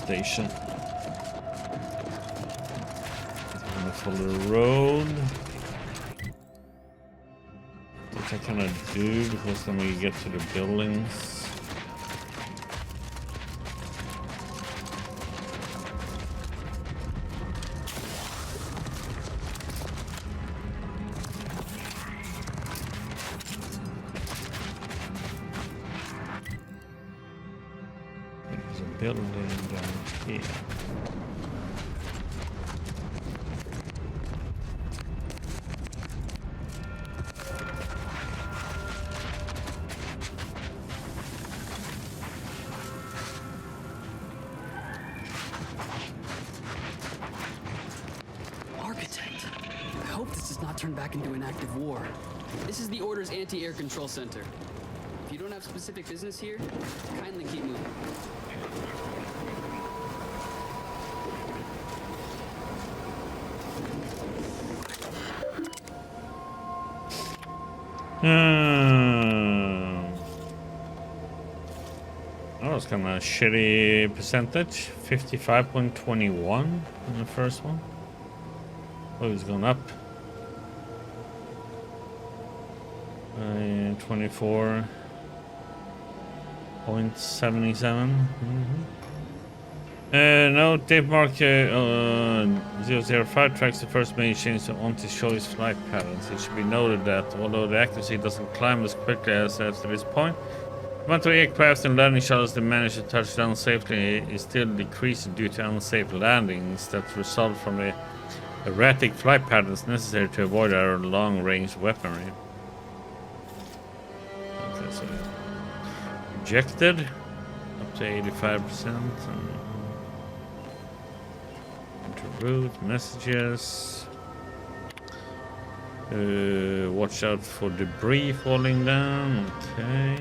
station. I'm gonna follow the road. Which I cannot do because then we get to the buildings. There's a building down here. Turn back into an active war. This is the Order's anti-air control center. If you don't have specific business here, kindly keep moving. That was kind of a shitty percentage. 55.21 in the first one. Oh, it's gone up. 24.77. No, Dave Mark 005 tracks the first major change onto Choice flight patterns. It should be noted that although the accuracy doesn't climb as quickly as at this point, the amount of aircraft and landing shuttles that manage to touch down safely is still decreasing due to unsafe landings that result from the erratic flight patterns necessary to avoid our long-range weaponry. Rejected up to 85%. Enter route messages. Watch out for debris falling down. Okay.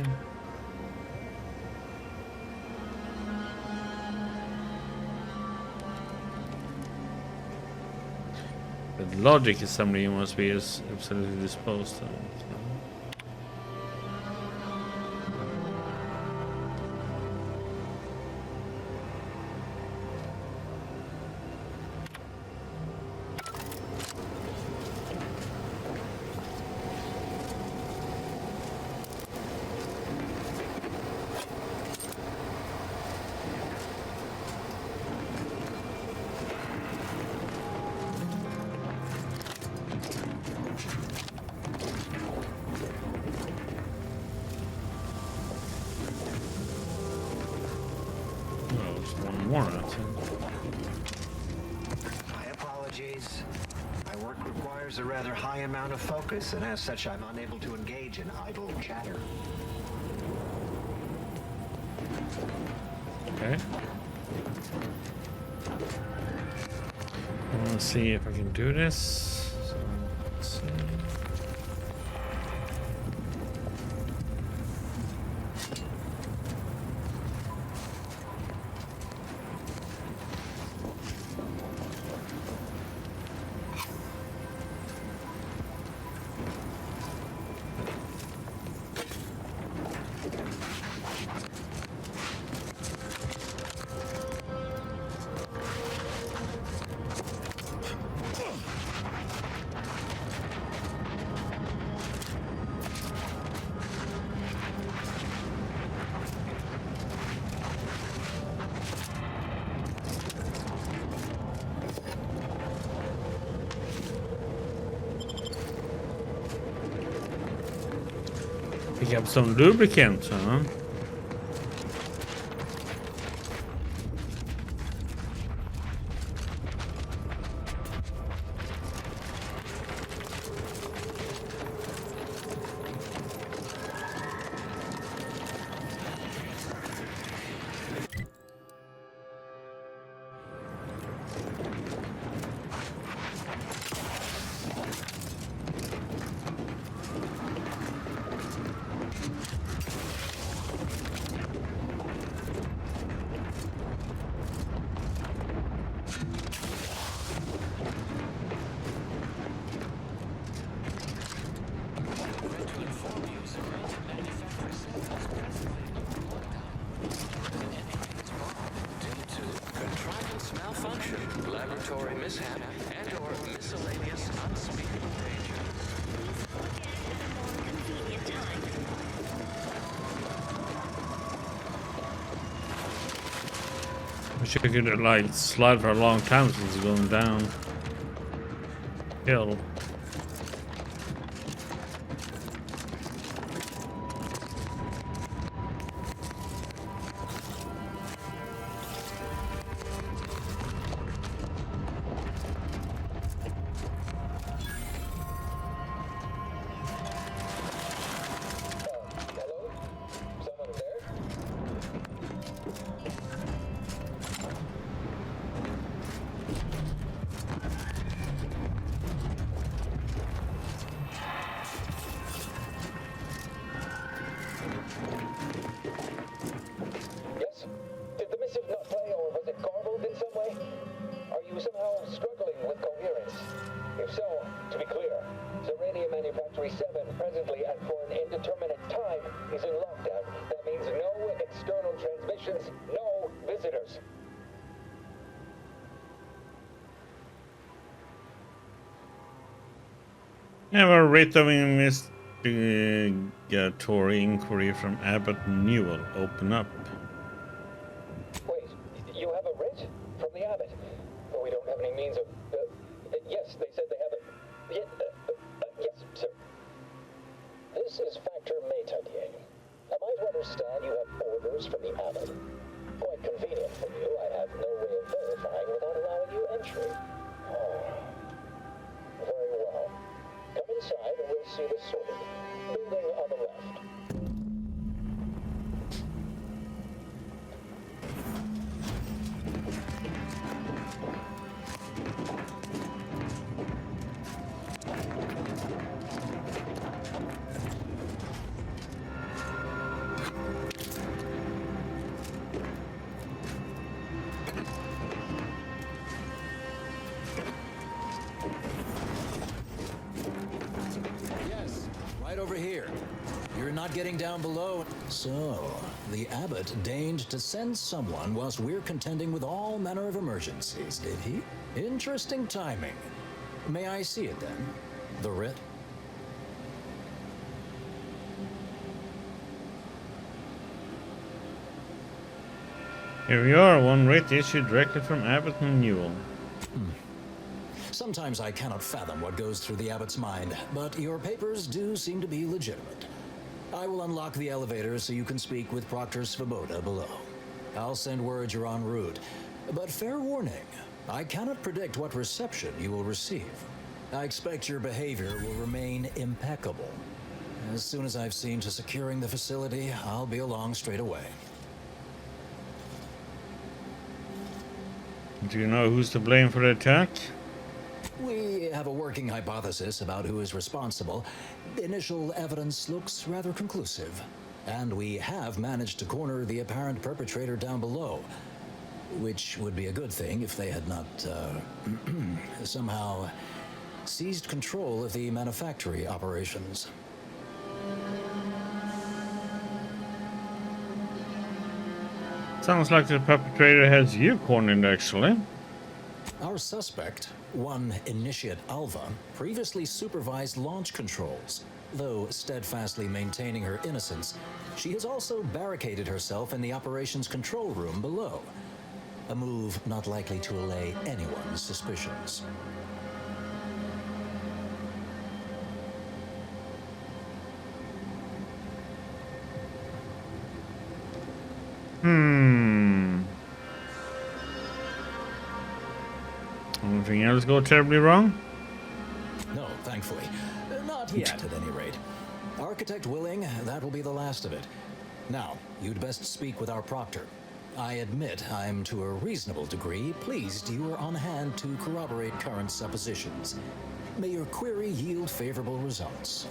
The logic is something you must be absolutely disposed of. My apologies. My work requires a rather high amount of focus, and as such, I'm unable to engage in idle chatter. Okay. I want to see if I can do this. So, let's see. Pick up some lubricant, huh? mishap and/or miscellaneous unspeakable danger. Wish I could like slide for a long time since it's going down. Hill. Zyranium Manufactory VII, presently and for an indeterminate time, is in lockdown. That means no external transmissions, no visitors. Have a writ of investigatory inquiry from Abbott Newell open up. Wait, you have a writ? From the Abbott? We don't have any means of... yes, they said they have it. Yes, sir. This is Factor Maytadier. Am I to understand you have orders from the Abbott? Quite convenient for you. I have no way of verifying without allowing you entry. Oh. Very well. Come inside and we'll see this sorted. Building on the left. Over here. You're not getting down below. So, the Abbot deigned to send someone whilst we're contending with all manner of emergencies, did he? Interesting timing. May I see it then? The writ? Here we are, one writ issued directly from Abbott and Newell. Sometimes I cannot fathom what goes through the Abbot's mind, but your papers do seem to be legitimate. I will unlock the elevator so you can speak with Proctor Svoboda below. I'll send word you're en route, but fair warning, I cannot predict what reception you will receive. I expect your behavior will remain impeccable. As soon as I've seen to securing the facility, I'll be along straight away. Do you know who's to blame for the attack? We have a working hypothesis about who is responsible. The initial evidence looks rather conclusive. And we have managed to corner the apparent perpetrator down below. Which would be a good thing if they had not, somehow seized control of the manufactory operations. Sounds like the perpetrator has you cornered, actually. Our suspect, one Initiate Alva, previously supervised launch controls. Though steadfastly maintaining her innocence, she has also barricaded herself in the operations control room below. A move not likely to allay anyone's suspicions. Anything else go terribly wrong? No, thankfully. Not yet, at any rate. Architect willing, that will be the last of it. Now, you'd best speak with our proctor. I admit I'm, to a reasonable degree, pleased you are on hand to corroborate current suppositions. May your query yield favorable results.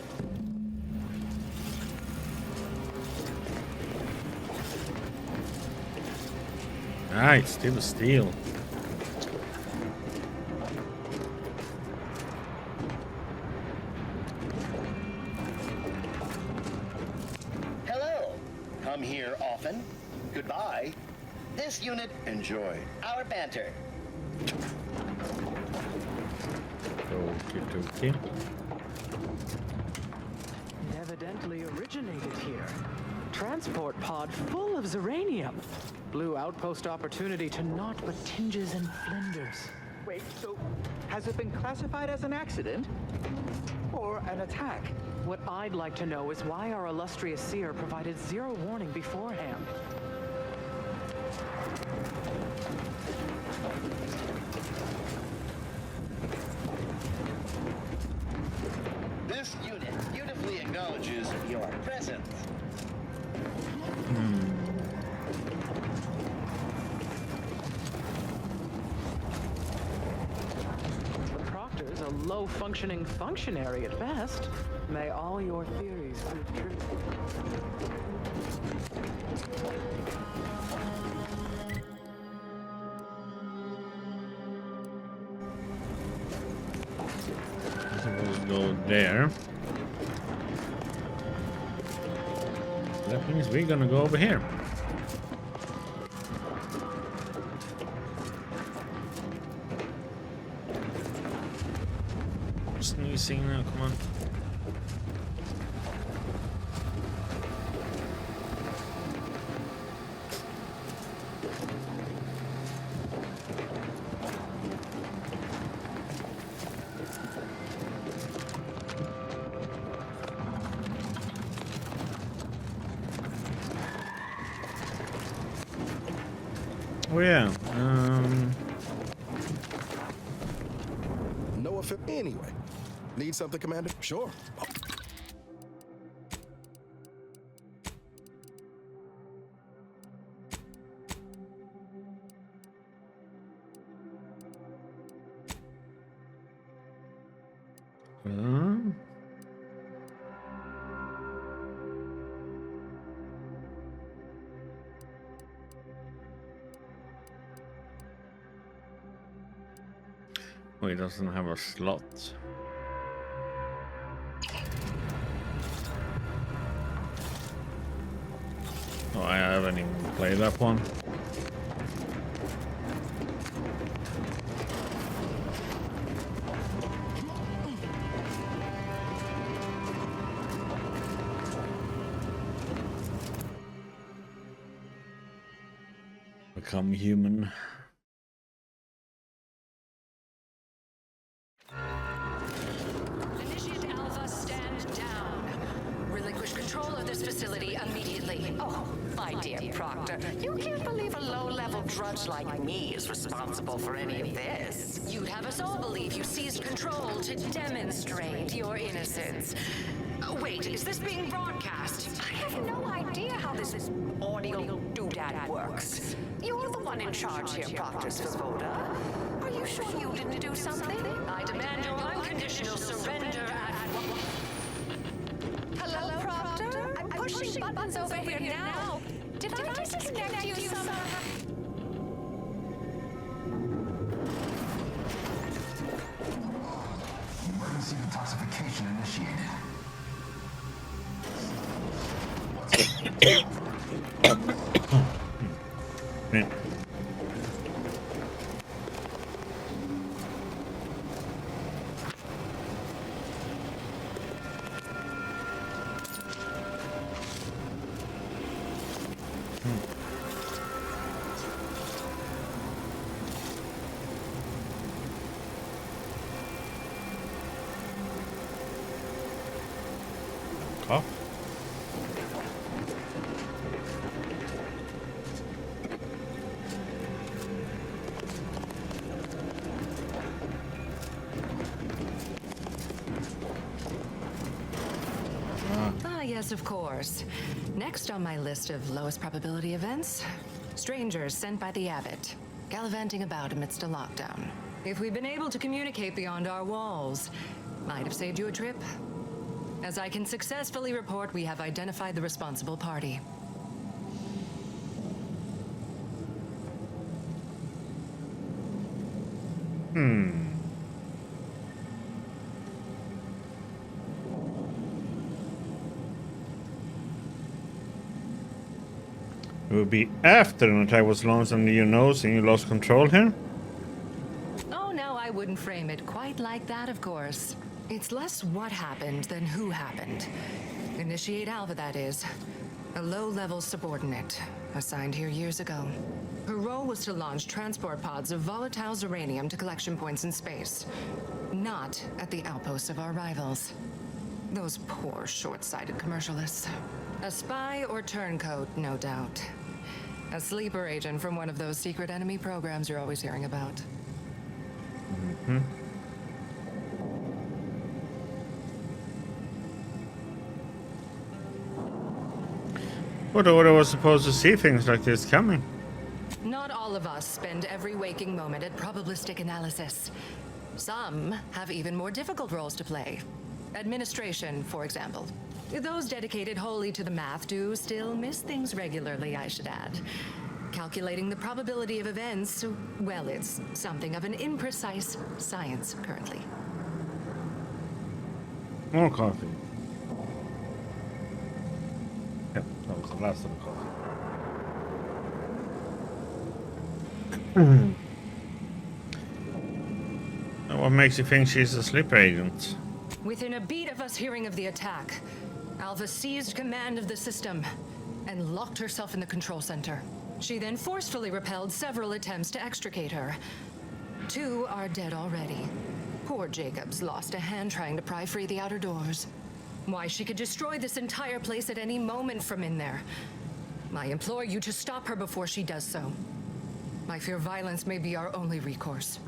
Nice, still steel. Hello. Come here often. Goodbye. This unit, enjoy our banter. Okie dokie. It evidently originated here. Transport pod full of Zyranium. Blue outpost opportunity to naught but tinges and flinders. Wait, so has it been classified as an accident? Or an attack? What I'd like to know is why our illustrious seer provided zero warning beforehand. This unit beautifully acknowledges your presence. Proctor's a low-functioning functionary at best. May all your theories prove true. Suppose go there. That means we're gonna go over here. Sneezing now, come on. Oh yeah. No offense. Anyway, need something, Commander? Sure. Oh, he doesn't have a slot. Oh, I haven't even played that one. Become human. Initiate Alpha, stand down. Relinquish control of this facility immediately. Oh, my dear Proctor, you can't believe a low-level drudge like me is responsible for any of this. You'd have us all believe you seized control to demonstrate your innocence. Wait, is this being broadcast? I have no idea how this audio doodad works. You're the one in charge here, Proctor Svoboda. Are you sure you didn't do something? I demand your unconditional surrender at... Hello, Proctor? I'm pushing buttons over here now. Did I disconnect you somehow? Emergency detoxification initiated. Man. Cough. Yes, of course. Next on my list of lowest probability events, strangers sent by the Abbot, gallivanting about amidst a lockdown. If we'd been able to communicate beyond our walls, might have saved you a trip. As I can successfully report, we have identified the responsible party. It would be after an attack was launched and you know, and you lost control here? Oh, no, I wouldn't wouldn't frame it quite like that, of course. It's less what happened than who happened. Initiate Alva, that is. A low-level subordinate, assigned here years ago. Her role was to launch transport pods of volatile Zyranium to collection points in space. Not at the outposts of our rivals. Those poor, short-sighted commercialists. A spy or turncoat, no doubt. A sleeper agent from one of those secret enemy programs you're always hearing about. Mm-hmm. But I was supposed to see things like this coming. Not all of us spend every waking moment at probabilistic analysis. Some have even more difficult roles to play. Administration, for example. Those dedicated wholly to the math do still miss things regularly, I should add. Calculating the probability of events, well, it's something of an imprecise science currently. More coffee. Yep, that was the last of the coffee. What makes you think she's a sleeper agent? Within a beat of us hearing of the attack, Alva seized command of the system and locked herself in the control center. She then forcefully repelled several attempts to extricate her. 2 are dead already. Poor Jacobs lost a hand trying to pry free the outer doors. Why, she could destroy this entire place at any moment from in there. I implore you to stop her before she does so. I fear violence may be our only recourse.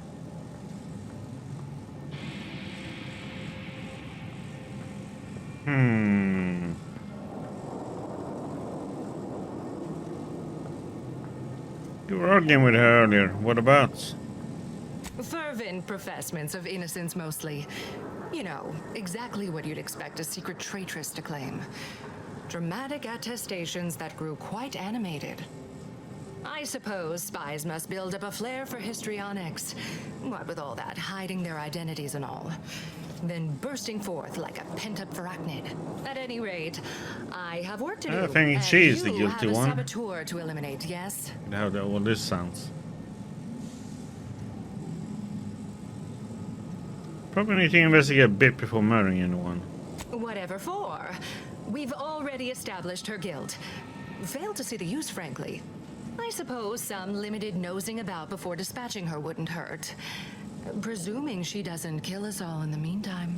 You were arguing with her earlier. What about? Fervent professements of innocence, mostly. You know, exactly what you'd expect a secret traitress to claim. Dramatic attestations that grew quite animated. I suppose spies must build up a flair for histrionics. What with all that, hiding their identities and all. Then bursting forth like a pent-up arachnid. At any rate, I have work to do. I think she's the guilty one. You have a saboteur to eliminate, yes? How that all this sounds. Probably need to investigate a bit before murdering anyone. Whatever for. We've already established her guilt. Failed to see the use, frankly. I suppose some limited nosing about before dispatching her wouldn't hurt. Presuming she doesn't kill us all in the meantime.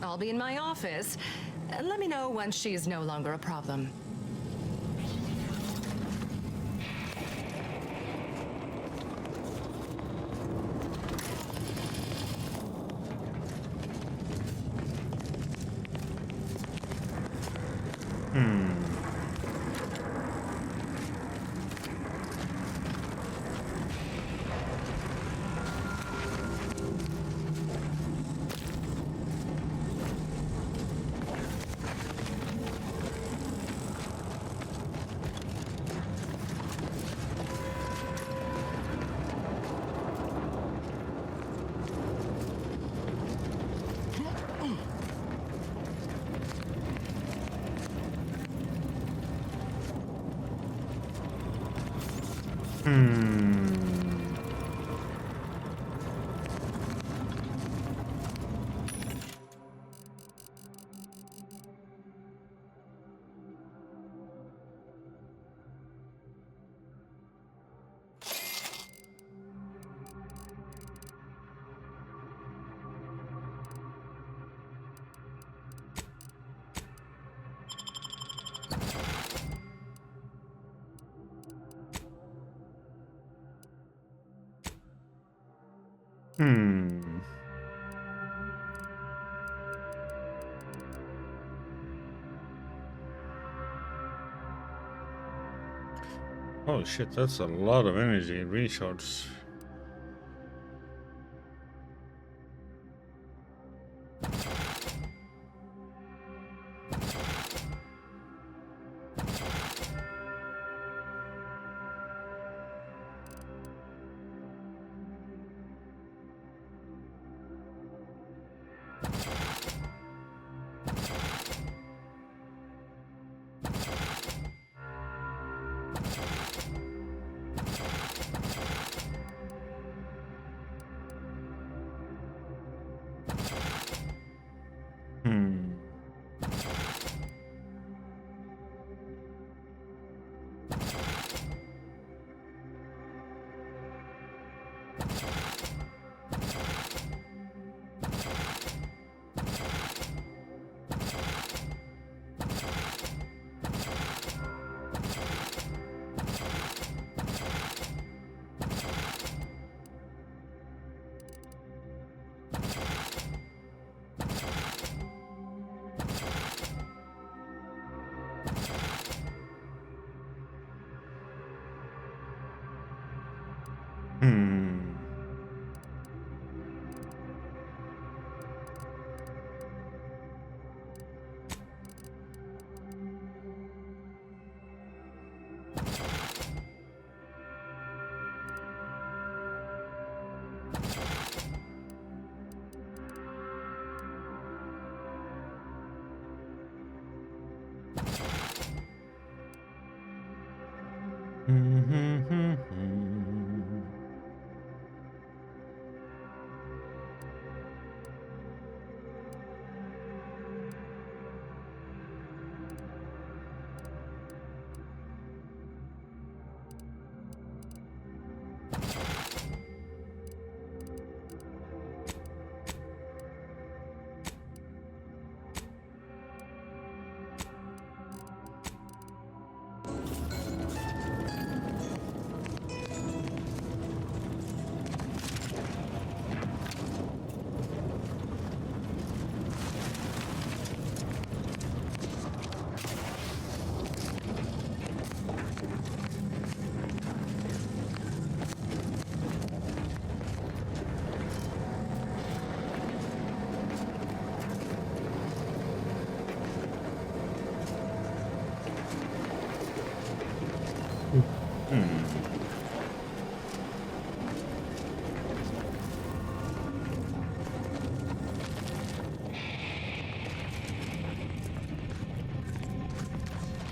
I'll be in my office. Let me know once she's no longer a problem. Oh shit, that's a lot of energy recharge.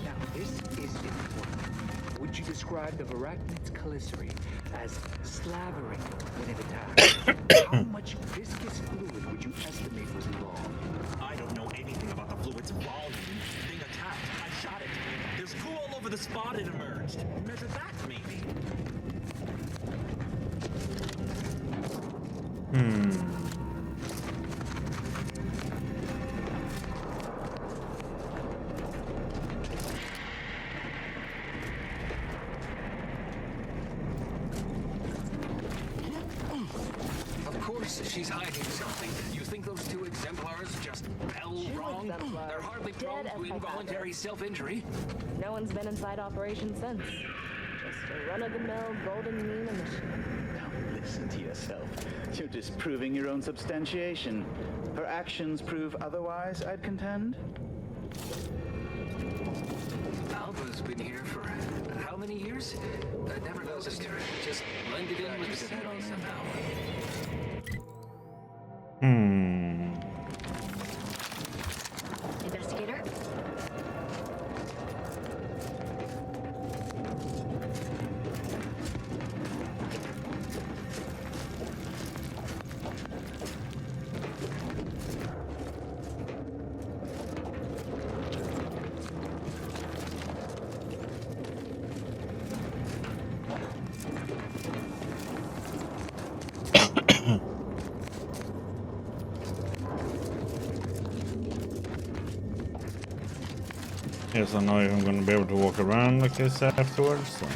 Now, this is important. Would you describe the Varachnid's calicity as slavering when it attacks? How much viscous fluid would you estimate was involved? I don't know anything about the fluid's volume. Being attacked, I shot it. There's goo all over the spot it emerged. Measure that, maybe. Of course she's hiding something. You think those two exemplars just fell wrong? They're hardly prone to involuntary self-injury. No one's been inside operation since. Just a run-of-the-mill golden Nina mission. Now listen to yourself. You're disproving your own substantiation. Her actions prove otherwise, I'd contend. Alva's been here for how many years? I never noticed her. Just blended in with the scenery somehow. Investigator? Yes, I'm not even going to be able to walk around like this afterwards. So.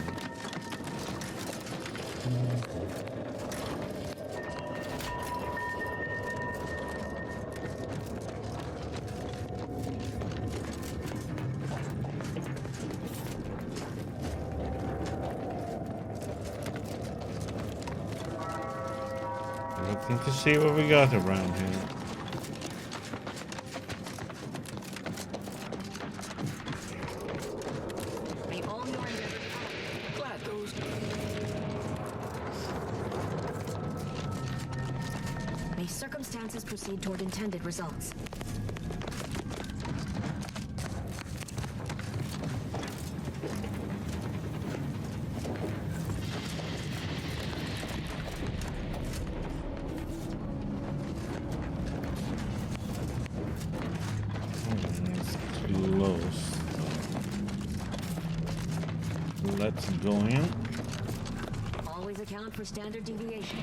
Looking to see what we got around here. May circumstances proceed toward intended results. Let's go in. Always account for standard deviation.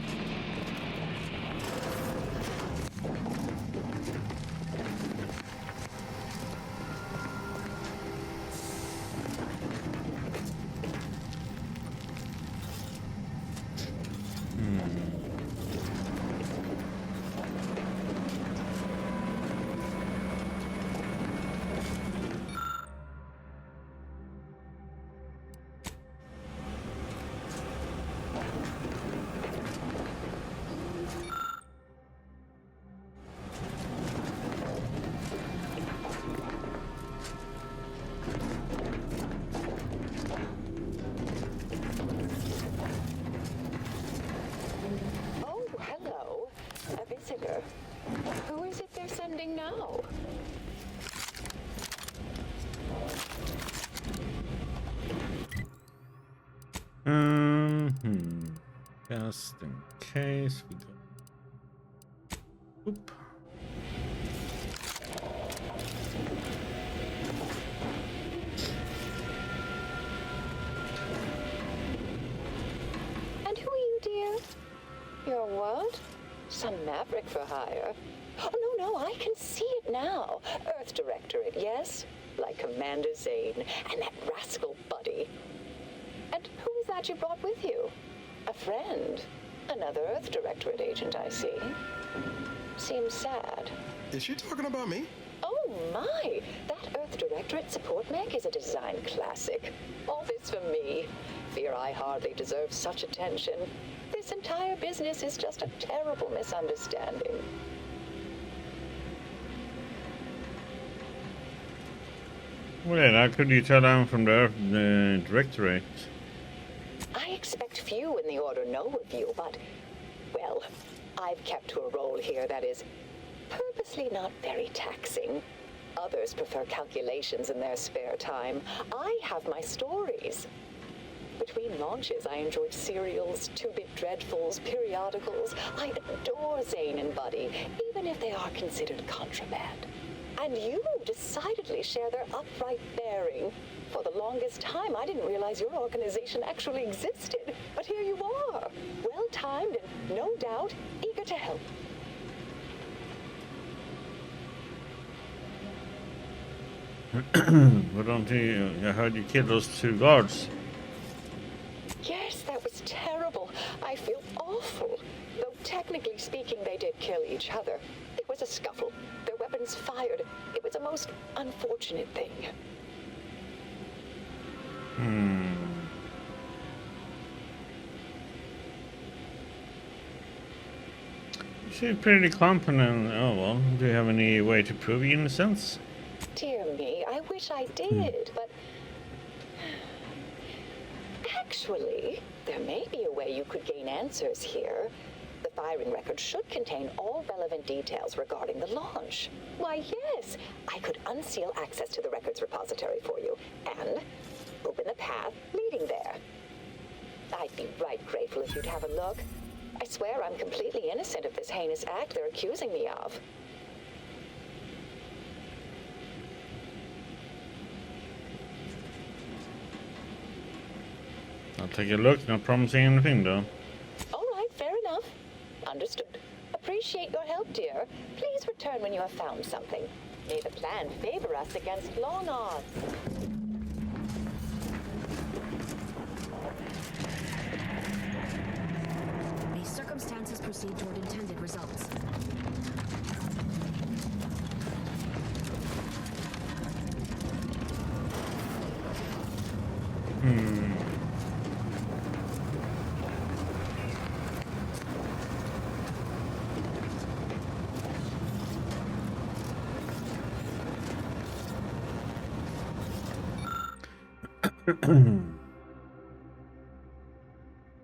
Who is it they're sending now? Just in case we go. Oop. And who are you, dear? You're what? Some maverick for hire? Oh, no, I can see it now. Earth Directorate, yes? Like Commander Zane and that rascal Buddy. And who is that you brought with you? A friend? Another Earth Directorate agent, I see. Seems sad. Is she talking about me? Oh, my! That Earth Directorate support mech is a design classic. All this for me. Fear I hardly deserve such attention. This entire business is just a terrible misunderstanding. Well, how could you tell I'm from the Directorate? I expect few in the Order know of you, but, well, I've kept to a role here that is purposely not very taxing. Others prefer calculations in their spare time. I have my stories. Between launches, I enjoyed serials, two-bit dreadfuls, periodicals. I adore Zane and Buddy, even if they are considered contraband. And you decidedly share their upright bearing. For the longest time, I didn't realize your organization actually existed. But here you are, well-timed and, no doubt, eager to help. Why don't you... I heard you killed those two guards. Yes, that was terrible. I feel awful. Though technically speaking, they did kill each other. It was a scuffle. Their weapons fired. It was a most unfortunate thing. You seem pretty competent. Oh well, do you have any way to prove your innocence? Dear me, I wish I did, but... Actually, there may be a way you could gain answers here. The firing record should contain all relevant details regarding the launch. Why, yes, I could unseal access to the records repository for you, and open the path leading there. I'd be right grateful if you'd have a look. I swear I'm completely innocent of this heinous act they're accusing me of. I'll take a look, not promising anything though. All right, fair enough. Understood. Appreciate your help, dear. Please return when you have found something. May the plan favor us against long odds. May circumstances proceed toward intended results.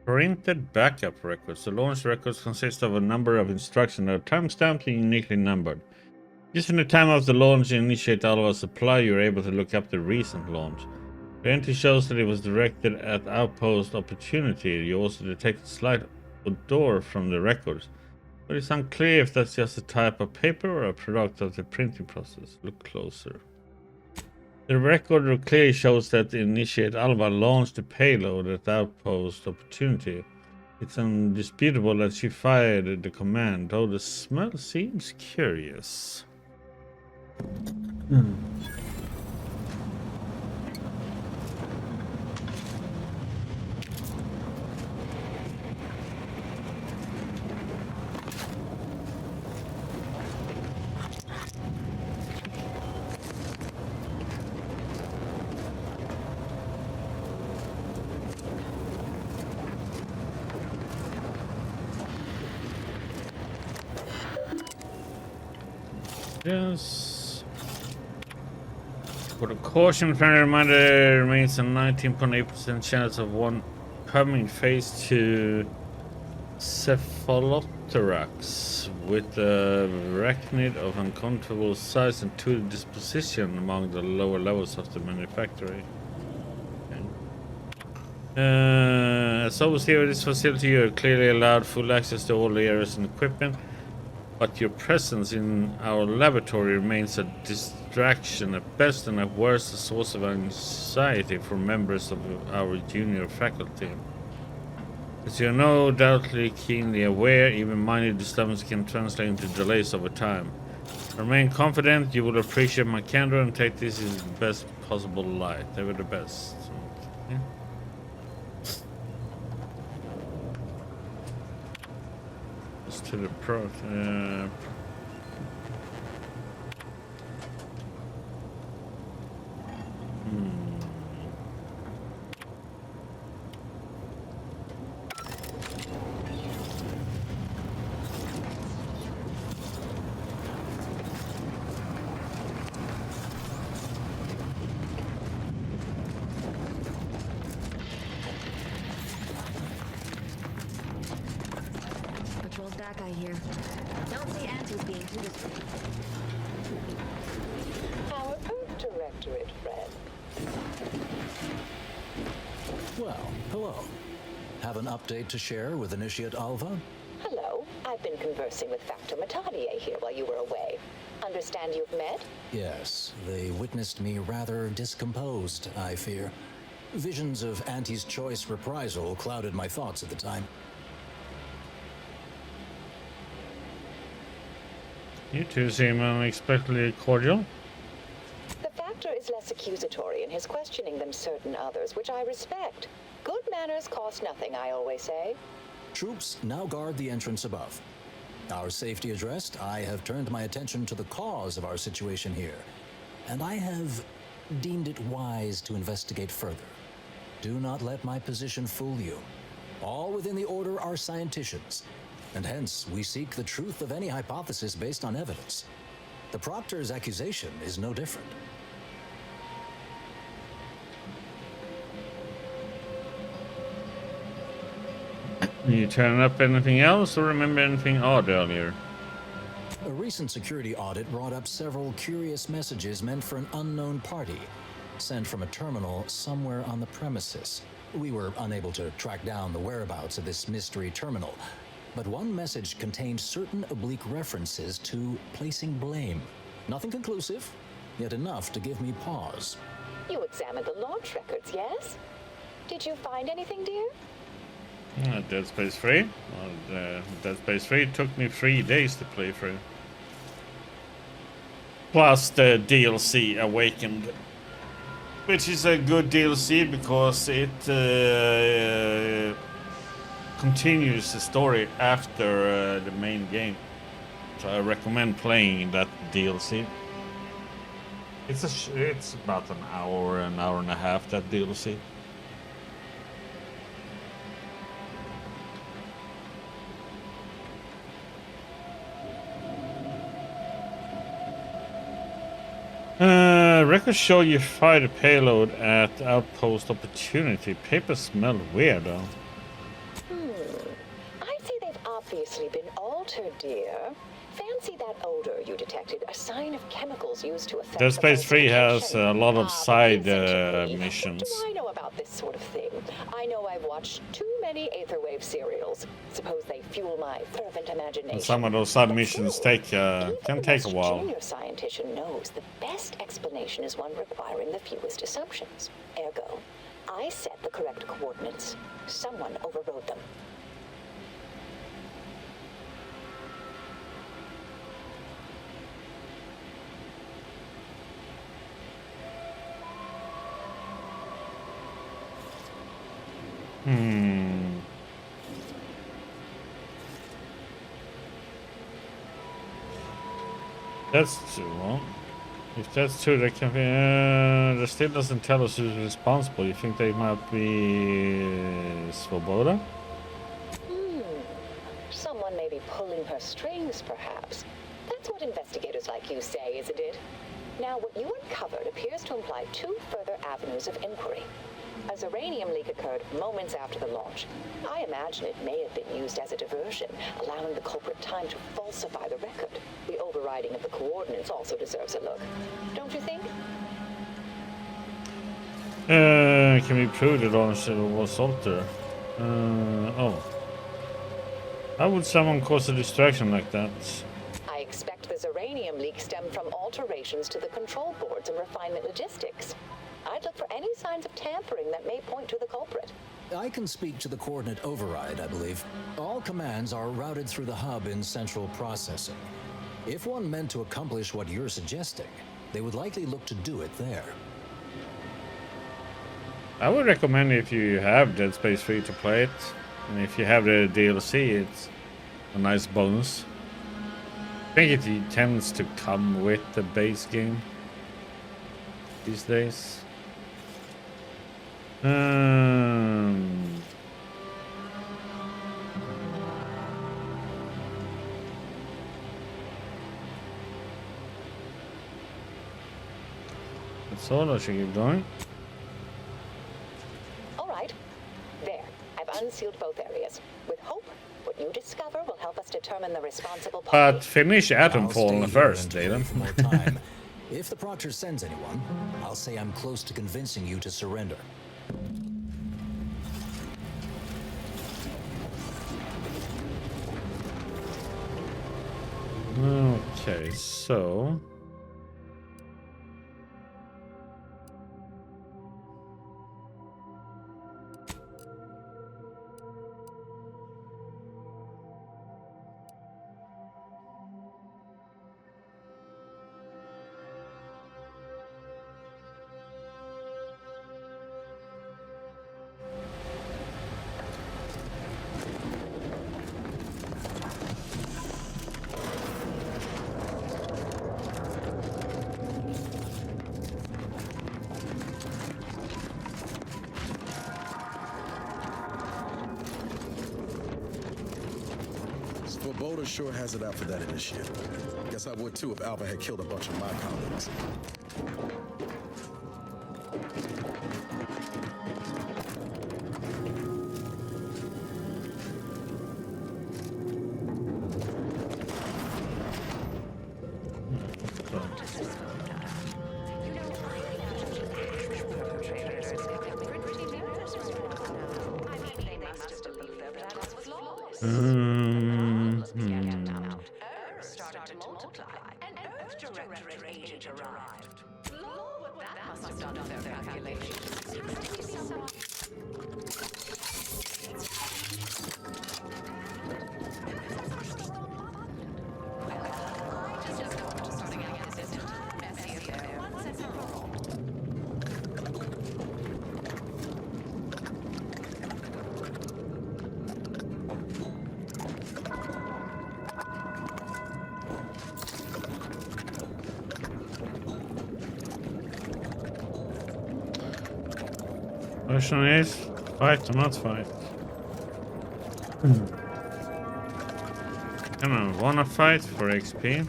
Printed backup records. The launch records consist of a number of instructions that are time-stamped and uniquely numbered. Using the time of the launch to initiate out of a supply, you are able to look up the recent launch. The entry shows that it was directed at Outpost Opportunity. You also detect a slight odor from the records, but it's unclear if that's just a type of paper or a product of the printing process. Look closer. The record clearly shows that the Initiate Alva launched the payload at Outpost Opportunity. It's undisputable that she fired the command, though the smell seems curious. Yes. For the caution, friendly reminder, there remains a 19.8% chance of one coming phase 2 Cephalopteryx with a arachnid of uncountable size and 2 disposition among the lower levels of the manufactory. As always here at this facility, you are clearly allowed full access to all the areas and equipment. But your presence in our laboratory remains a distraction at best and at worst a source of anxiety for members of our junior faculty. As you are no doubtly keenly aware, even minor disturbances can translate into delays over time. Remain confident you will appreciate my candor and take this in the best possible light. They were the best. Okay. To the pro. I hear. Don't see Auntie's being too discreet. Our Earth Directorate friend. Well, hello. Have an update to share with Initiate Alva? Hello. I've been conversing with Factor Matadier here while you were away. Understand you've met? Yes, they witnessed me rather discomposed, I fear. Visions of Auntie's choice reprisal clouded my thoughts at the time. You two seem unexpectedly cordial. The Factor is less accusatory in his questioning than certain others, which I respect. Good manners cost nothing, I always say. Troops now guard the entrance above. Our safety addressed, I have turned my attention to the cause of our situation here, and I have deemed it wise to investigate further. Do not let my position fool you. All within the Order are scienticians, and hence we seek the truth of any hypothesis based on evidence. The Proctor's accusation is no different. You turn up anything else or remember anything odd earlier? A recent security audit brought up several curious messages meant for an unknown party, sent from a terminal somewhere on the premises. We were unable to track down the whereabouts of this mystery terminal, but one message contained certain oblique references to placing blame. Nothing conclusive, yet enough to give me pause. You examined the launch records, yes? Did you find anything, dear? Dead Space 3. Well, Dead Space 3 took me 3 days to play through. Plus the DLC Awakened, which is a good DLC because it continues the story after the main game. So I recommend playing that DLC. It's about an hour and a half, that DLC. Records show you fired a payload at Outpost Opportunity. Papers smell weird, though. I'd say they've obviously been altered, dear. Fancy that odor you detected, a sign of chemicals used to affect Dead Space 3 has a lot of side missions. What do I know about this sort of thing? I know I've watched too many many Aetherwave serials. Suppose they fuel my fervent imagination. And some of those side missions take can take a while. Junior scientician knows the best explanation is one requiring the fewest assumptions. Ergo, I set the correct coordinates. Someone overrode them. That's true. Well, if that's true, that can be. That still doesn't tell us who's responsible. You think they might be Svoboda? Someone may be pulling her strings, perhaps. That's what investigators like you say, isn't it? Now, what you uncovered appears to imply two further avenues of inquiry. A Zyranium leak occurred moments after the launch. I imagine it may have been used as a diversion, allowing the culprit time to falsify the record. The overriding of the coordinates also deserves a look. Don't you think? Can we prove the launch was altered? Oh. How would someone cause a distraction like that? I expect the Zyranium leak stemmed from alterations to the control boards and refinement logistics. I'd look for any signs of tampering that may point to the culprit. I can speak to the coordinate override, I believe. All commands are routed through the hub in central processing. If one meant to accomplish what you're suggesting, they would likely look to do it there. I would recommend if you have Dead Space 3 to play it, and if you have the DLC, it's a nice bonus. I think it tends to come with the base game these days. That's all. I should keep going. All right. There. I've unsealed both areas. With hope, what you discover will help us determine the responsible party. But finish Atomfall first, Aiden. For more time. If the Proctor sends anyone, I'll say I'm close to convincing you to surrender. Okay, so... Svoboda sure has it out for that initiative. Guess I would too if Alpha had killed a bunch of my colleagues. Question is, fight or not fight? Come on, wanna fight for XP?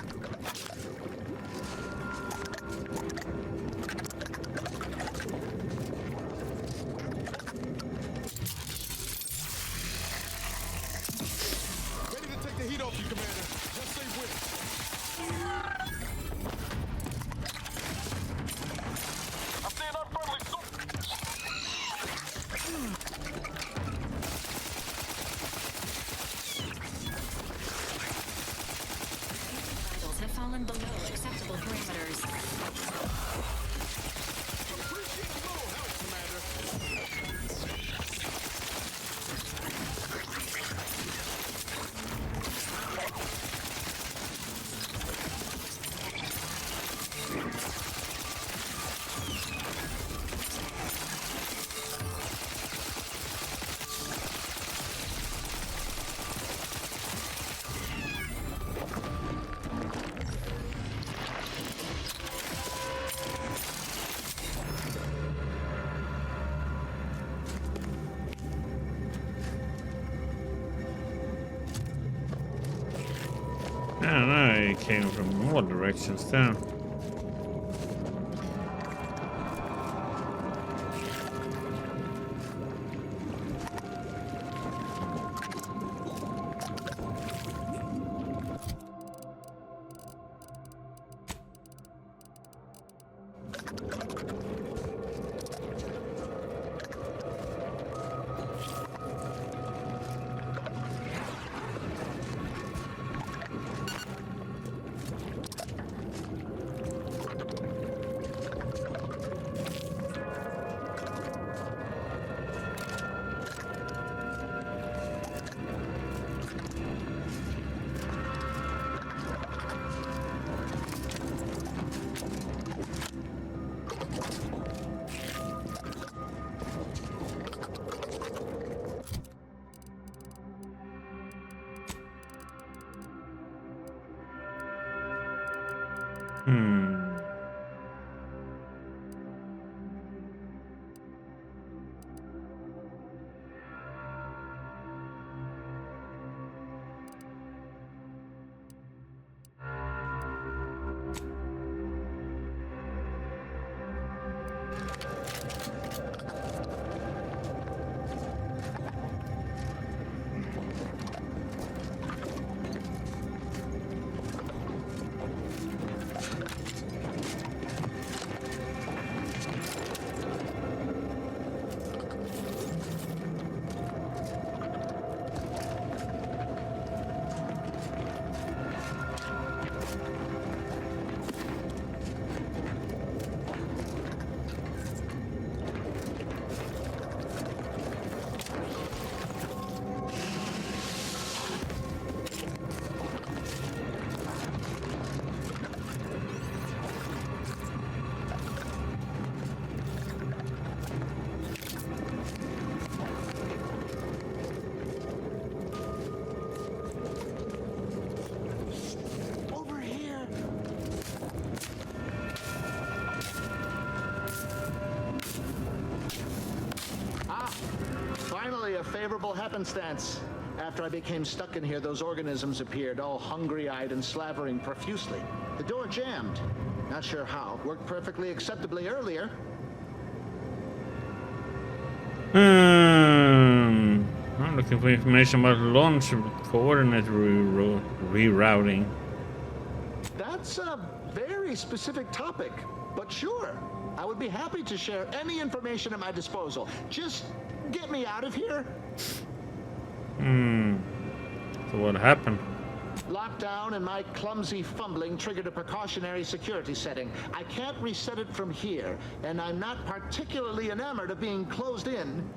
Ready to take the heat off you, Commander. Just say when. I see an unfriendly fallen below acceptable parameters. I don't know, it came from more directions there. Finally, a favorable happenstance. After I became stuck in here, those organisms appeared, all hungry-eyed and slavering profusely. The door jammed. Not sure how. Worked perfectly acceptably earlier. I'm looking for information about launch coordinate rerouting. That's a very specific topic, but sure. I would be happy to share any information at my disposal. Just get me out of here. So what happened? Lockdown and my clumsy fumbling triggered a precautionary security setting. I can't reset it from here, and I'm not particularly enamored of being closed in.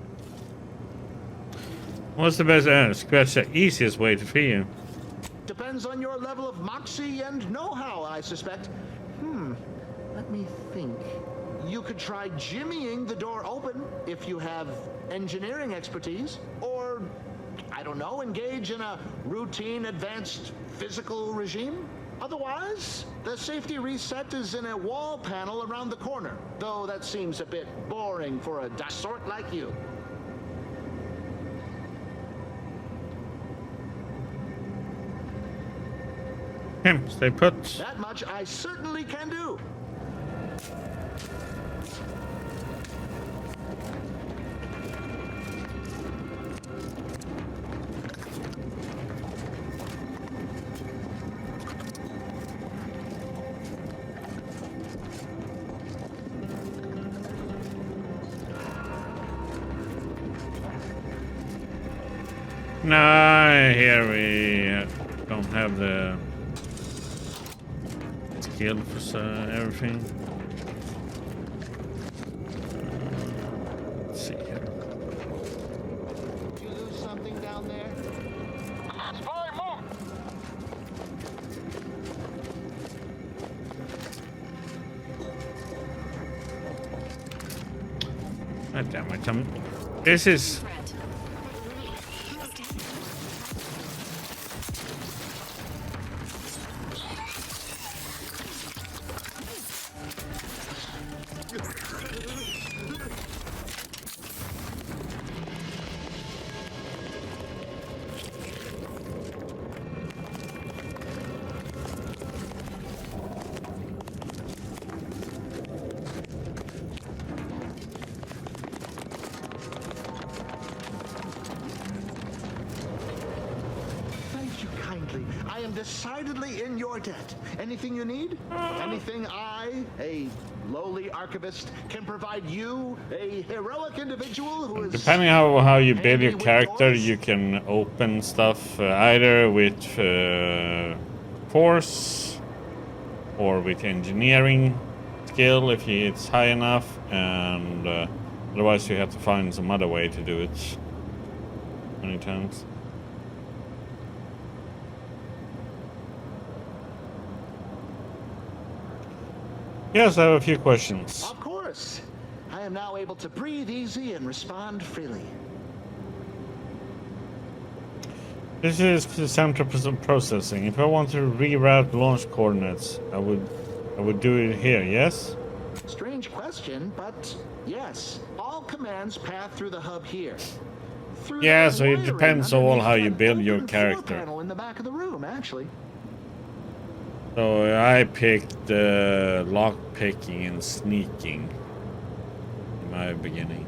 What's the best, scratch the easiest way to free you? Depends on your level of moxie and know-how, I suspect. Let me think. You could try jimmying the door open if you have engineering expertise, or, I don't know, engage in a routine advanced physical regime. Otherwise, the safety reset is in a wall panel around the corner, though that seems a bit boring for a sort like you. Stay put. That much I certainly can do. No, here we don't have the skill for everything. Let's see here. Did you lose something down there? Spy, move! God damn it! This is. Thank you kindly. I am decidedly in your debt. Anything you need? Anything I, a lowly archivist, can provide you, a heroic individual who is... Depending on how you build your character, you can open stuff either with force or with engineering skill if it's high enough, and otherwise you have to find some other way to do it many times. Yes, I have a few questions. Of course. I am now able to breathe easy and respond freely. This is central processing. If I want to reroute launch coordinates, I would do it here, yes? Strange question, but yes. All commands pass through the hub here. Yeah, so it depends on how you build your character. Panel in the back of the room, actually. So I picked lock picking and sneaking in my beginning.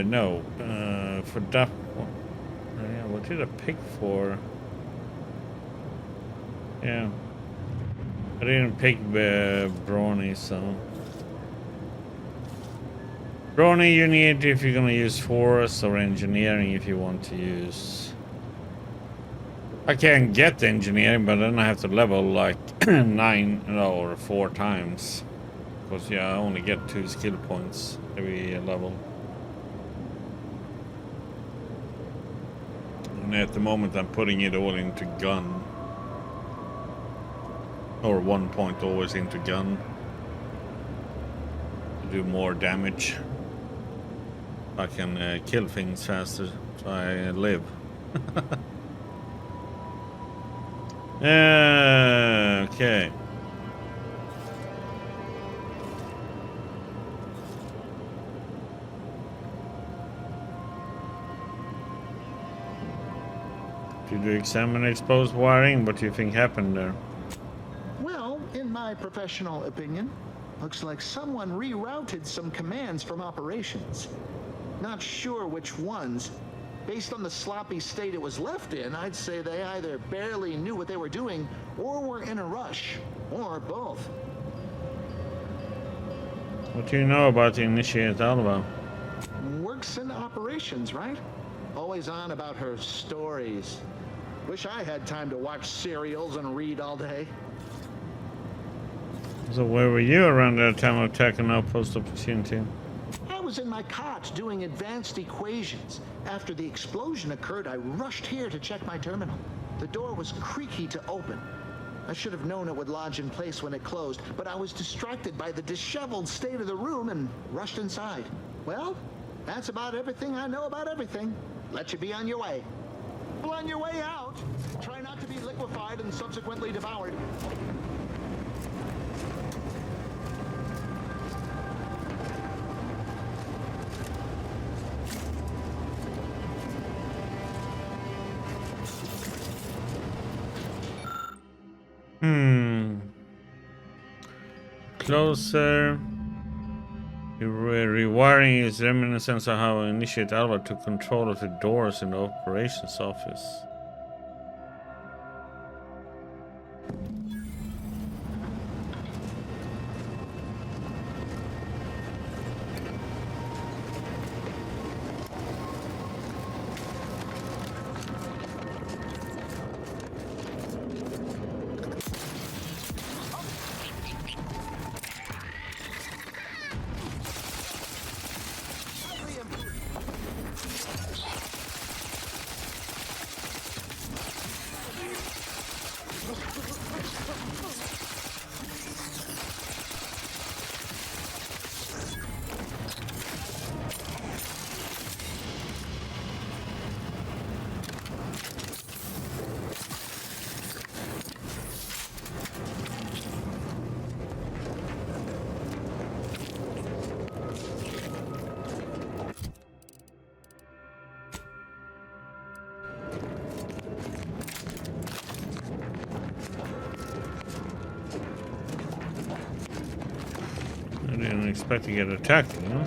No, for that one. Yeah, what did I pick for? Yeah, I didn't pick Brawny, so. Brawny you need if you're gonna use force, or engineering if you want to use. I can get engineering, but then I have to level like 9 or 4 times. Because yeah, I only get 2 skill points every level. And at the moment I'm putting it all into gun. Or 1 point always into gun. To do more damage. I can kill things faster, so I live. Okay. Did you examine exposed wiring? What do you think happened there? Well, in my professional opinion, looks like someone rerouted some commands from operations. Not sure which ones. Based on the sloppy state it was left in, I'd say they either barely knew what they were doing or were in a rush, or both. What do you know about the Initiate Alva? Works in operations, right? Always on about her stories. Wish I had time to watch serials and read all day. So where were you around that time of attacking Outpost Opportunity? I was in my cot doing advanced equations. After the explosion occurred, I rushed here to check my terminal. The door was creaky to open. I should have known it would lodge in place when it closed, but I was distracted by the disheveled state of the room and rushed inside. Well, that's about everything I know about everything. Let you be on your way. Well, on your way out, try not to be liquefied and subsequently devoured. Closer. Rewiring is reminiscent of how Initiate Alva took control of the doors in the operations office. and expect to get attacked, you know?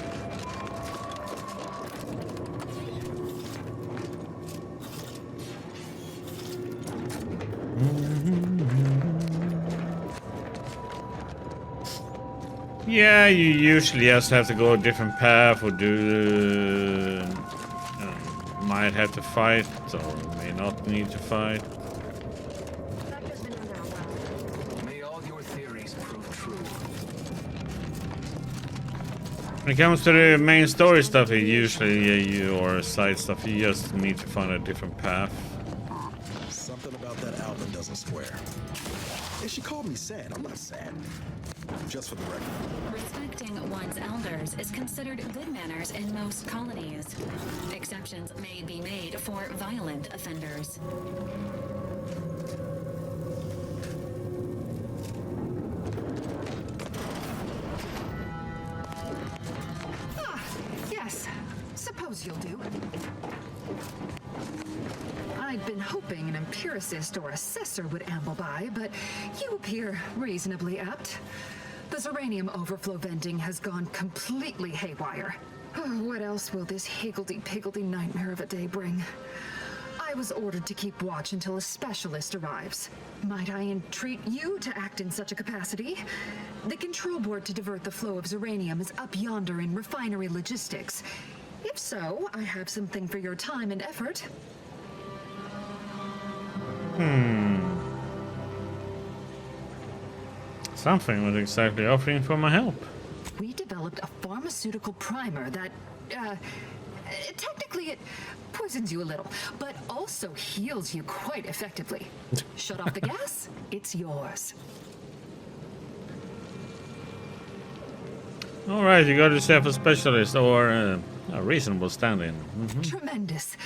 Yeah, you usually just have to go a different path or do... might have to fight, or may not need to fight. May all your theories prove true. When it comes to the main story stuff, usually or side stuff, you just need to find a different path. Something about that Alvin doesn't square. Hey, she called me sad. I'm not sad. Just for the record. Respecting one's elders is considered good manners in most colonies. Exceptions may be made for violent offenders. Yes, suppose you'll do. I'd been hoping an empiricist or assessor would amble by, but you appear reasonably apt. The Zyranium overflow venting has gone completely haywire. Oh, what else will this higgledy-piggledy nightmare of a day bring? I was ordered to keep watch until a specialist arrives. Might I entreat you to act in such a capacity? The control board to divert the flow of Zyranium is up yonder in refinery logistics. If so, I have something for your time and effort. Something was exactly offering for my help. We developed a pharmaceutical primer that, technically it poisons you a little, but also heals you quite effectively. Shut off the gas, it's yours. Alright, you got yourself a specialist or a reasonable stand-in. Tremendous.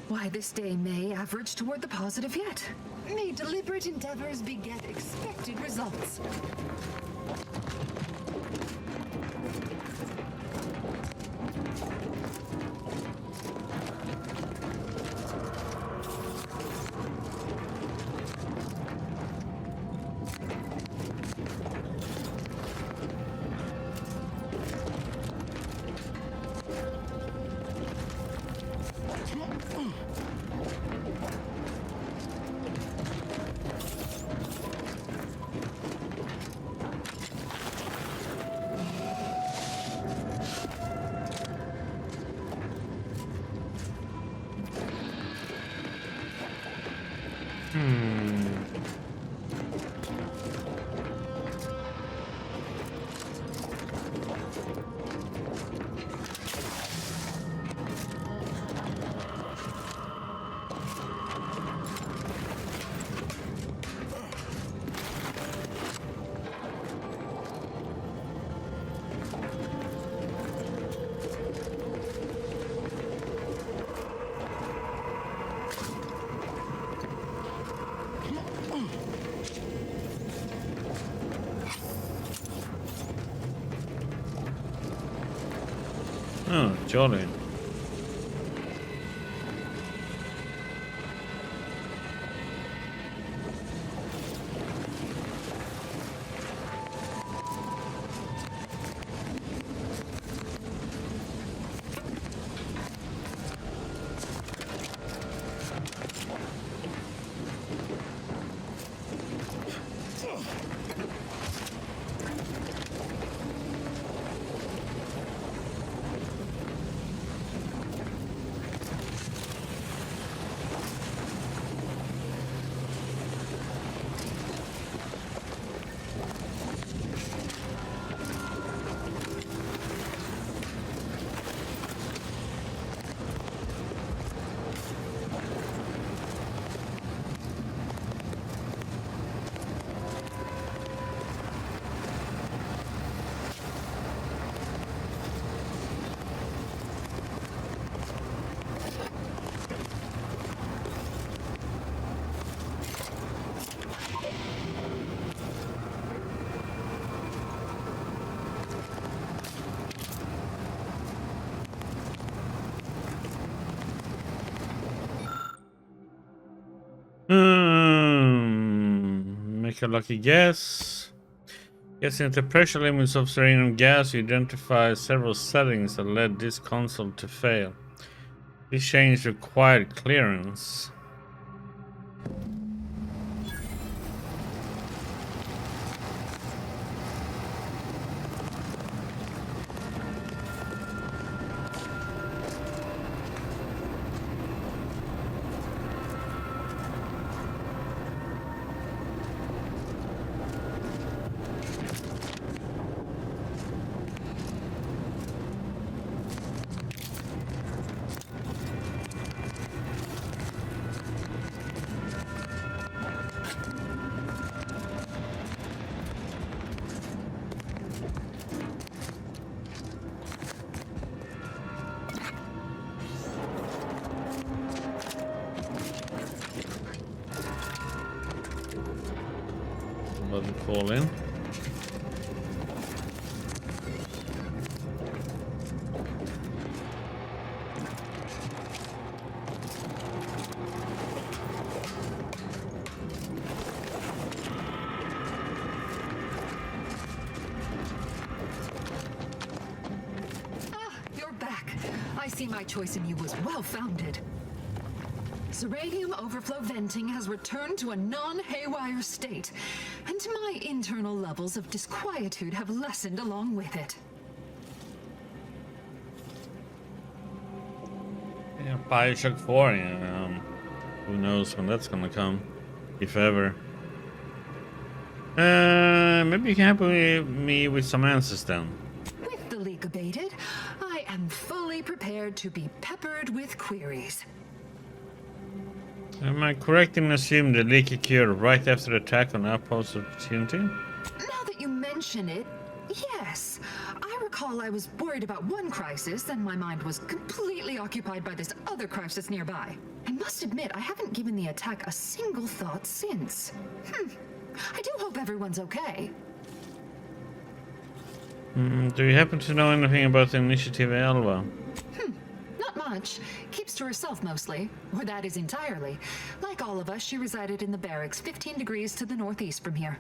Why, this day may average toward the positive yet. May deliberate endeavors beget expected results. Oh, jolly. Make a lucky guess. Guessing the pressure limits of Zyranium gas, you identify several settings that led this console to fail. This change required clearance. Let it fall in. You're back. I see my choice in you was well-founded. Zyranium overflow venting has returned to a non-haywire state, and my internal levels of disquietude have lessened along with it. Yeah, Bioshock 4, who knows when that's gonna come, if ever. Maybe you can help me with some answers then. With the leak abated, I am fully prepared to be peppered with queries. Am I correct in assuming the leak occurred right after the attack on Outpost Opportunity? Now that you mention it, yes. I recall I was worried about one crisis, and my mind was completely occupied by this other crisis nearby. I must admit, I haven't given the attack a single thought since. I do hope everyone's okay. Do you happen to know anything about the Initiative Alva? Not much. Keeps to herself mostly, or that is entirely. Like all of us, she resided in the barracks 15 degrees to the northeast from here.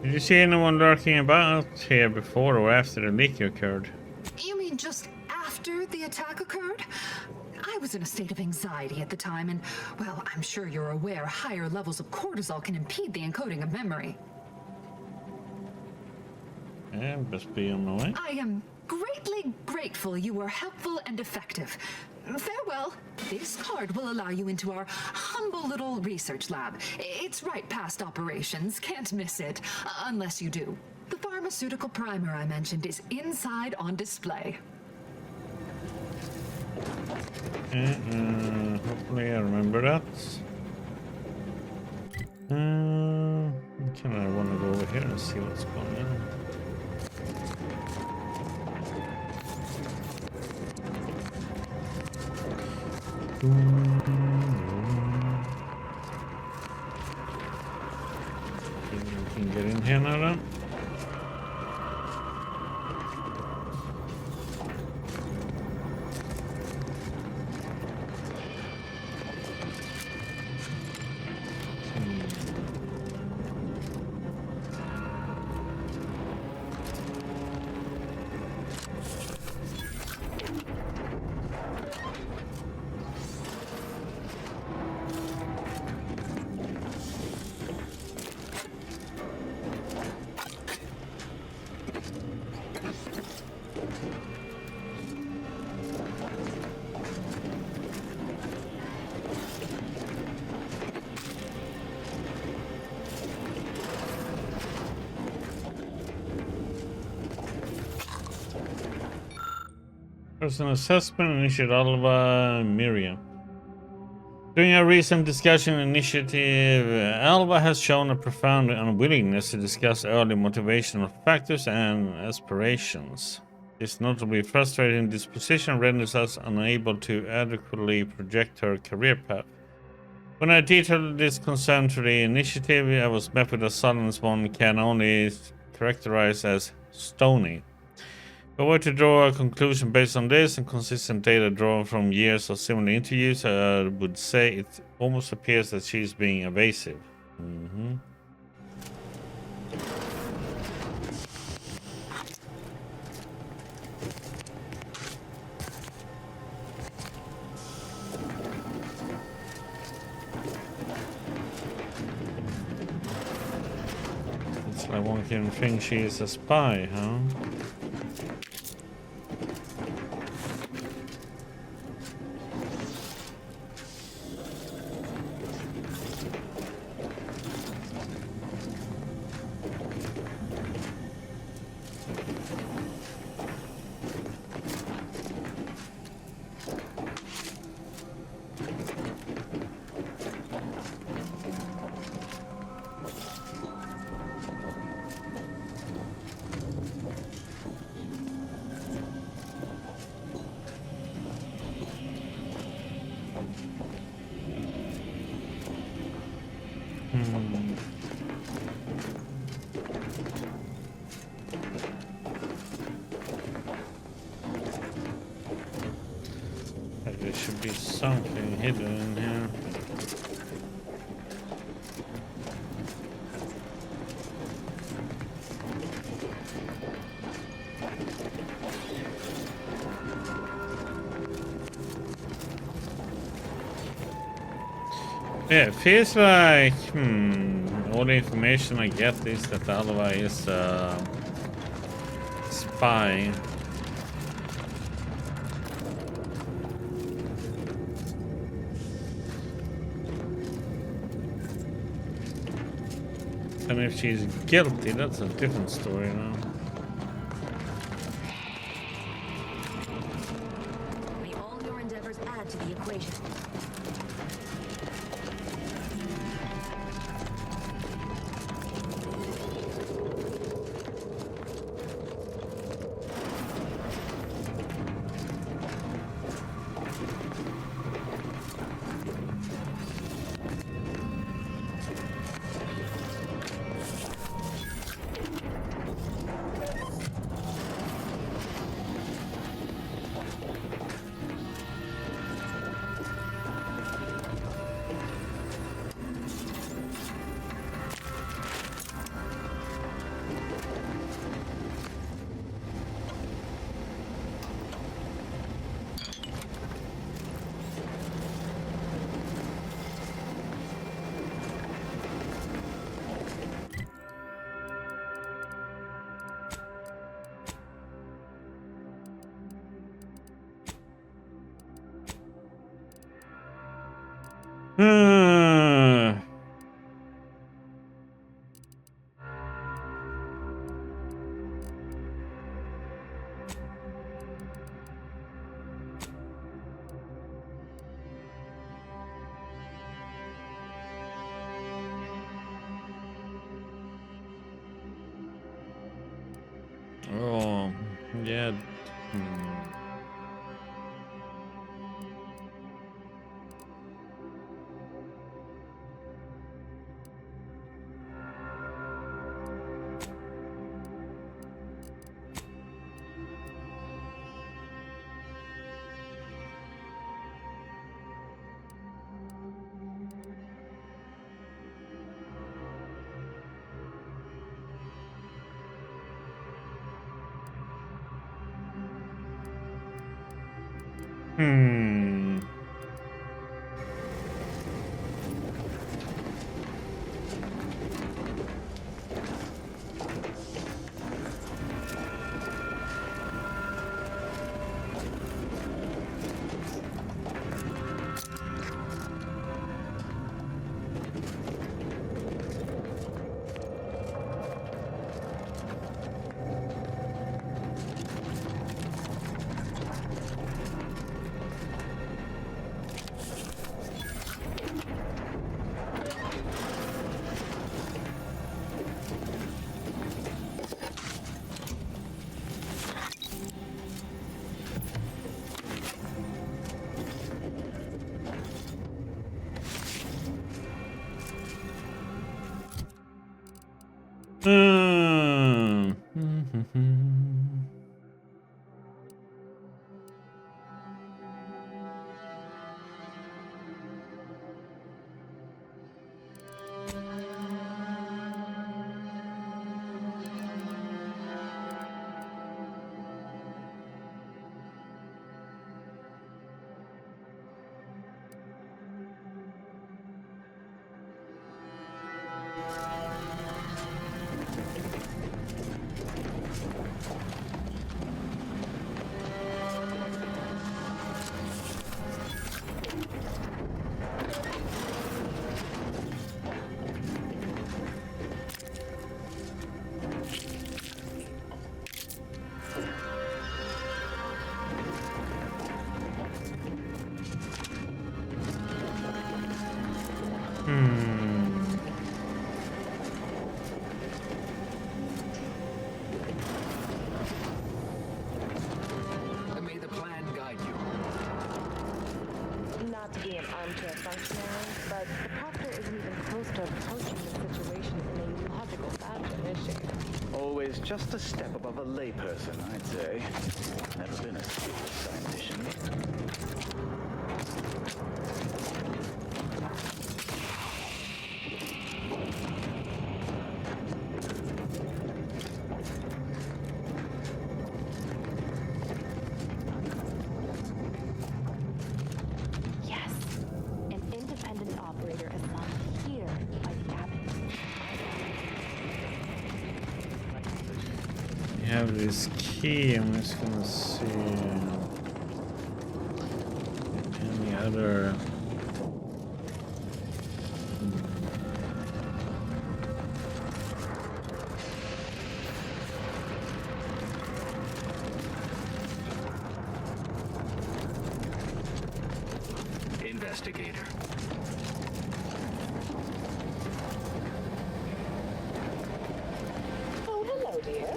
Did you see anyone lurking about here before or after the leak occurred? You mean just after the attack occurred? I was in a state of anxiety at the time, and, well, I'm sure you're aware higher levels of cortisol can impede the encoding of memory. Yeah, best be on my way. I am greatly grateful you were helpful and effective. Farewell. This card will allow you into our humble little research lab. It's right past operations. Can't miss it. Unless you do. The pharmaceutical primer I mentioned is inside on display. Hopefully I remember that. Can I want to go over here and see what's going on? You can get in here now then. Personal assessment, Initiative Alva, Miriam. During a recent discussion, Initiative Alva has shown a profound unwillingness to discuss early motivational factors and aspirations. This notably frustrating disposition renders us unable to adequately project her career path. When I detailed this concern to the Initiative, I was met with a silence one can only characterize as stony. If I were to draw a conclusion based on this and consistent data drawn from years of similar interviews, I would say it almost appears that she is being evasive. Mm-hmm. It's like one can think she is a spy, huh? There should be something hidden in here. Yeah, it feels like all the information I get is that the other guy is a spy. And if she's guilty, that's a different story now. May all your endeavors add to the equation. Oh, yeah. is just a step above a layperson, I'd say. Never been a skilled scientist. Yes, an independent operator assigned here by the Abbot. You have this key. I'm just gonna see any other. Investigator. Oh, hello, dear.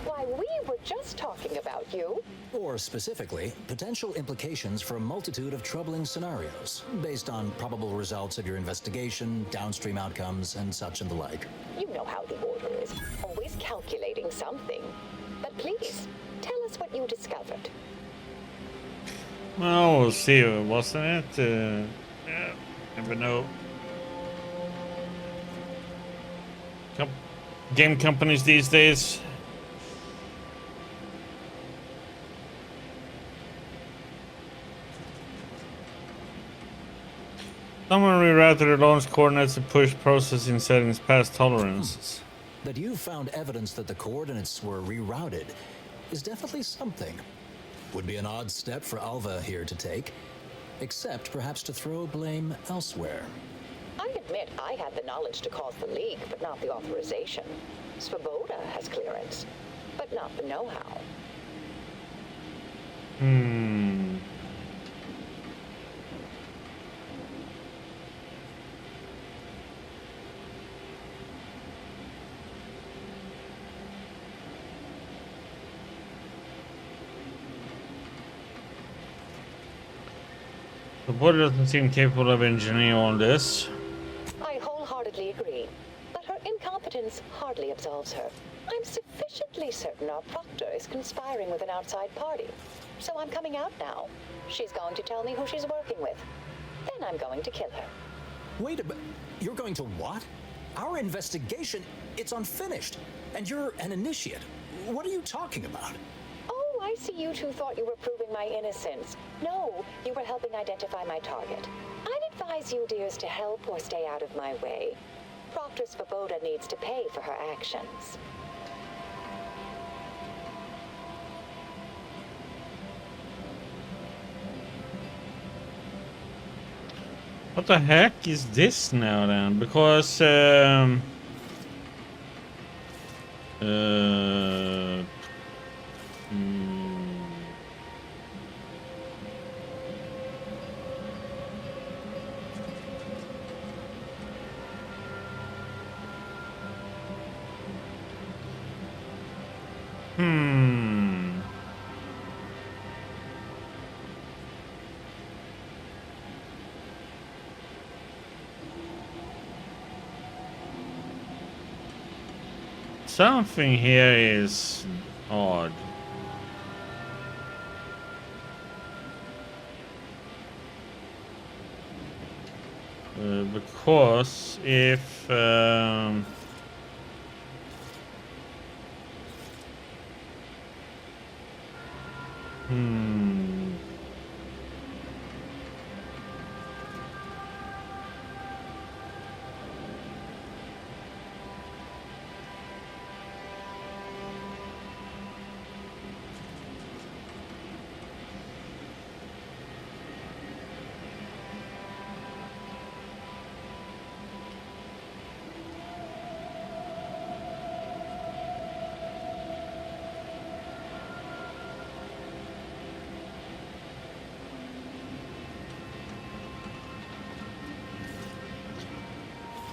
Why, we were just talking about you. Or specifically, potential implications for a multitude of troubling scenarios, based on probable results of your investigation, downstream outcomes, and such and the like. You know how the Order is, always calculating something. But please, tell us what you discovered. Well, we'll see, wasn't it? Yeah, never know. Game companies these days. Someone rerouted the launch coordinates to push processing settings past tolerances. That you found evidence that the coordinates were rerouted is definitely something. Would be an odd step for Alva here to take, except perhaps to throw blame elsewhere. I admit I had the knowledge to cause the leak, but not the authorization. Svoboda has clearance, but not the know-how. The board doesn't seem capable of engineering all this. I wholeheartedly agree, but her incompetence hardly absolves her. I'm sufficiently certain our proctor is conspiring with an outside party, so I'm coming out now. She's going to tell me who she's working with. Then I'm going to kill her. Wait a minute. You're going to what? Our investigation, it's unfinished. And you're an initiate. What are you talking about? Oh, I see you two thought you were proving my innocence. No, you were helping identify my target. I'd advise you dears to help or stay out of my way. Proctor Svoboda needs to pay for her actions. What the heck is this now then? Because something here is odd. Because if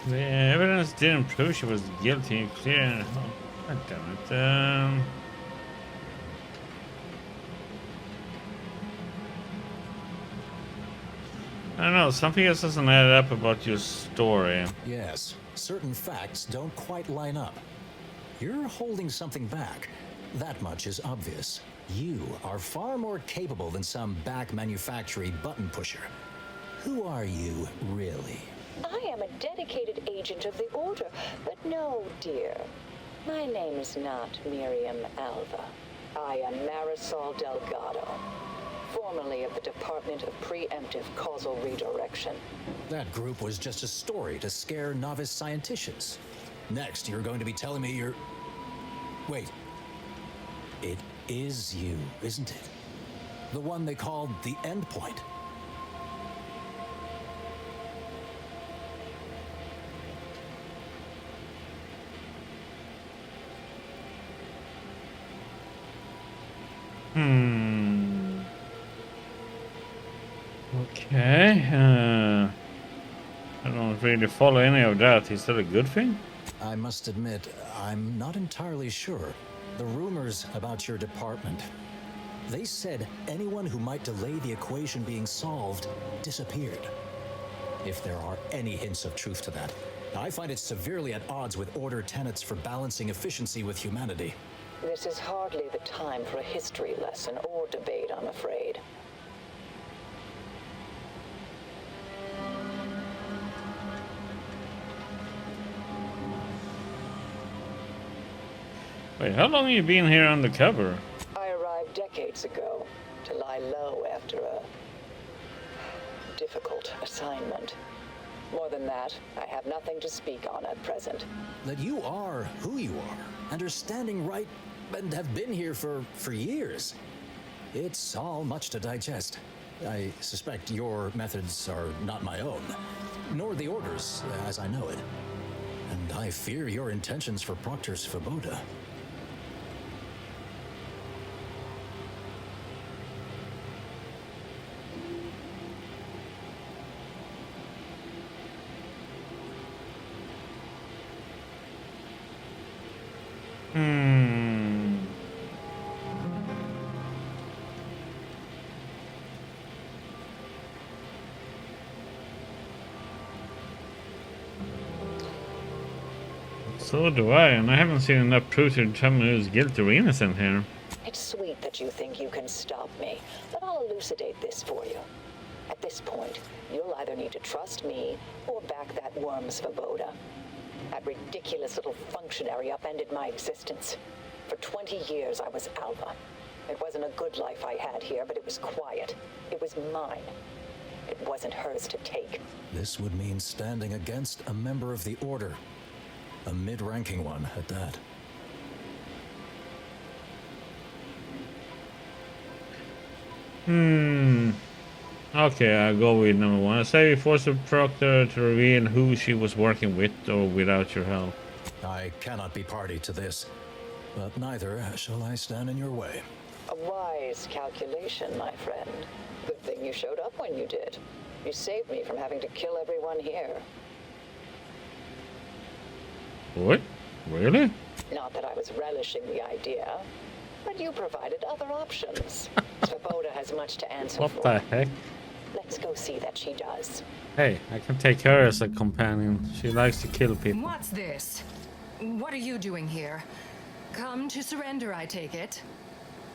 the evidence didn't prove she was guilty, clear. Oh, God damn it. I don't know, something else doesn't add up about your story. Yes, certain facts don't quite line up. You're holding something back. That much is obvious. You are far more capable than some back manufactory button pusher. Who are you, really? I am a dedicated agent of the Order, but no, dear. My name is not Miriam Alva. I am Marisol Delgado, formerly of the Department of Preemptive Causal Redirection. That group was just a story to scare novice scienticians. Next, you're going to be telling me you're... Wait. It is you, isn't it? The one they called the Endpoint. Okay. I don't really follow any of that. Is that a good thing? I must admit, I'm not entirely sure. The rumors about your department. They said anyone who might delay the equation being solved disappeared. If there are any hints of truth to that, I find it severely at odds with Order tenets for balancing efficiency with humanity. This is hardly the time for a history lesson or debate, I'm afraid. Wait, how long have you been here undercover? I arrived decades ago to lie low after a difficult assignment. More than that, I have nothing to speak on at present. That you are who you are, and are standing right, and have been here for years. It's all much to digest. I suspect your methods are not my own, nor the Order's, as I know it. And I fear your intentions for Proctor Svoboda. So do I, and I haven't seen enough proof to determine who's guilty or innocent here. It's sweet that you think you can stop me, but I'll elucidate this for you. At this point, you'll either need to trust me or back that worm Svoboda. That ridiculous little functionary upended my existence. For 20 years, I was Alva. It wasn't a good life I had here, but it was quiet. It was mine. It wasn't hers to take. This would mean standing against a member of the Order. A mid-ranking one at that. Okay, I'll go with number one. I say we force the Proctor to reveal who she was working with or without your help. I cannot be party to this, but neither shall I stand in your way. A wise calculation, my friend. Good thing you showed up when you did. You saved me from having to kill everyone here. What? Really? Not that I was relishing the idea, but you provided other options. Svoboda has much to answer for. What the heck? Let's go see that she does. Hey, I can take her as a companion. She likes to kill people. What's this? What are you doing here? Come to surrender, I take it?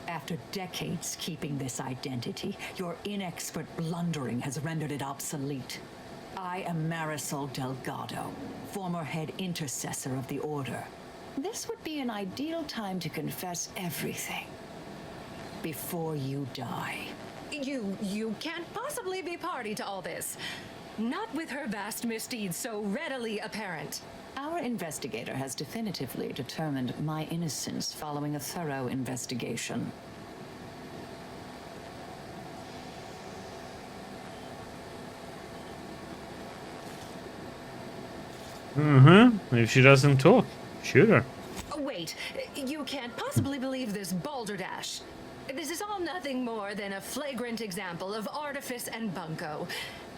After decades keeping this identity, your inexpert blundering has rendered it obsolete. I am Marisol Delgado, former head intercessor of the Order. This would be an ideal time to confess everything before you die. You can't possibly be party to all this. Not with her vast misdeeds so readily apparent. Our investigator has definitively determined my innocence following a thorough investigation. If she doesn't talk, shoot her. Oh, wait, you can't possibly believe this balderdash. This is all nothing more than a flagrant example of artifice and bunco.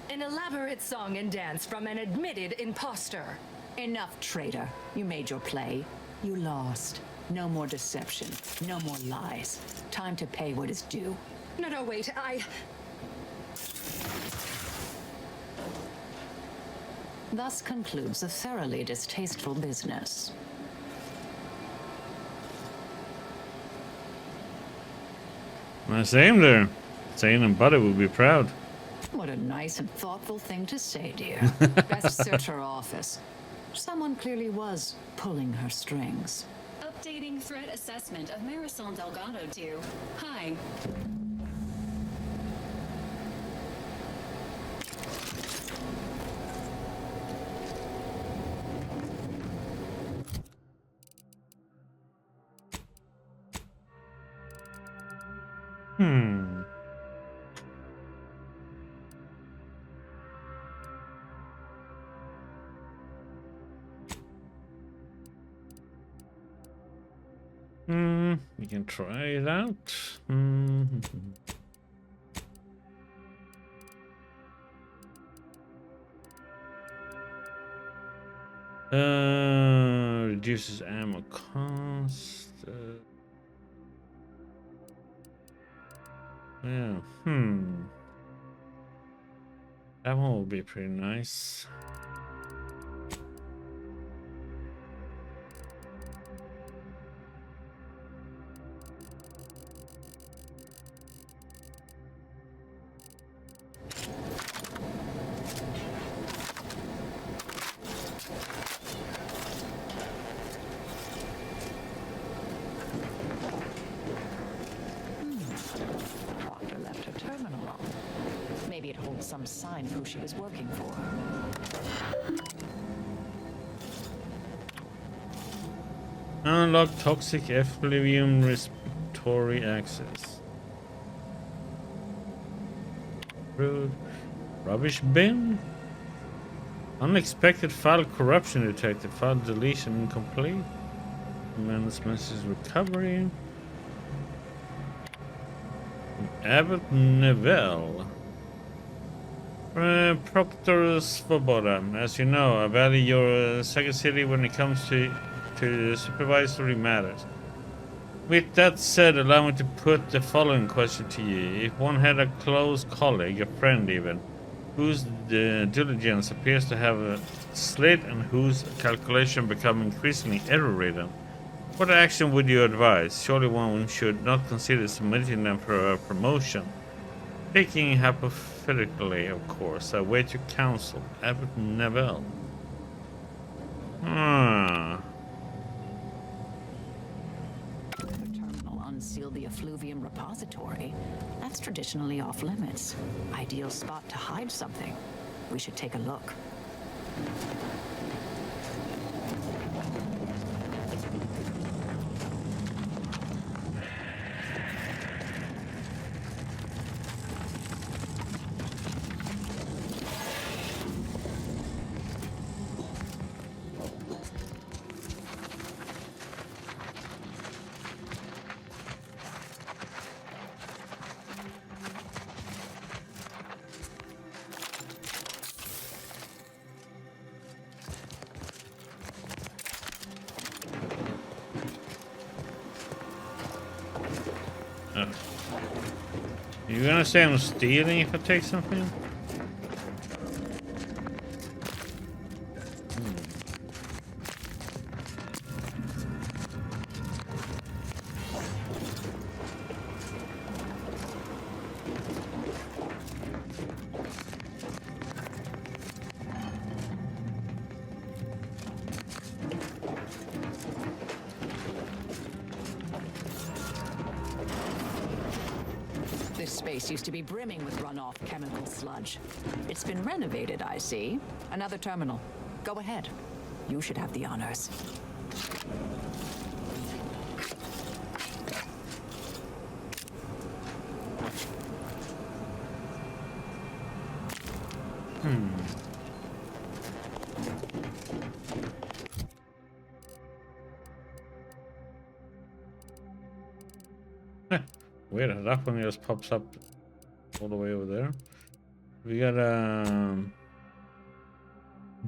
An elaborate song and dance from an admitted imposter. Enough, traitor. You made your play. You lost. No more deception. No more lies. Time to pay what is due. No, wait, Thus concludes a thoroughly distasteful business. Nice aim there. Zane and Buddy will be proud. What a nice and thoughtful thing to say, dear. Best search her office. Someone clearly was pulling her strings. Updating threat assessment of Marisol Delgado to hi. Hmm. We can try it out. Reduces ammo cost. Yeah. That one will be pretty nice. Proctor left her terminal on. Maybe it holds some sign of who she was working for. Unlock toxic effluvium respiratory access. Rude. Rubbish bin. Unexpected file corruption detected. File deletion incomplete. Management recovery. Abbott Neville. Proctor Svoboda. As you know, I value your sagacity when it comes to supervisory matters. With that said, allow me to put the following question to you. If one had a close colleague, a friend even, whose diligence appears to have slid and whose calculation become increasingly error-ridden, what action would you advise? Surely one should not consider submitting them for a promotion. Speaking hypothetically, of course, I wait your counsel. Abbott Neville. Terminal unsealed the effluvium repository. That's traditionally off limits. Ideal spot to hide something. We should take a look. You gonna say I'm stealing if I take something? This space used to be brimming with runoff chemical sludge. It's been renovated, I see. Another terminal. Go ahead. You should have the honors. Weird, that one just pops up all the way over there. We got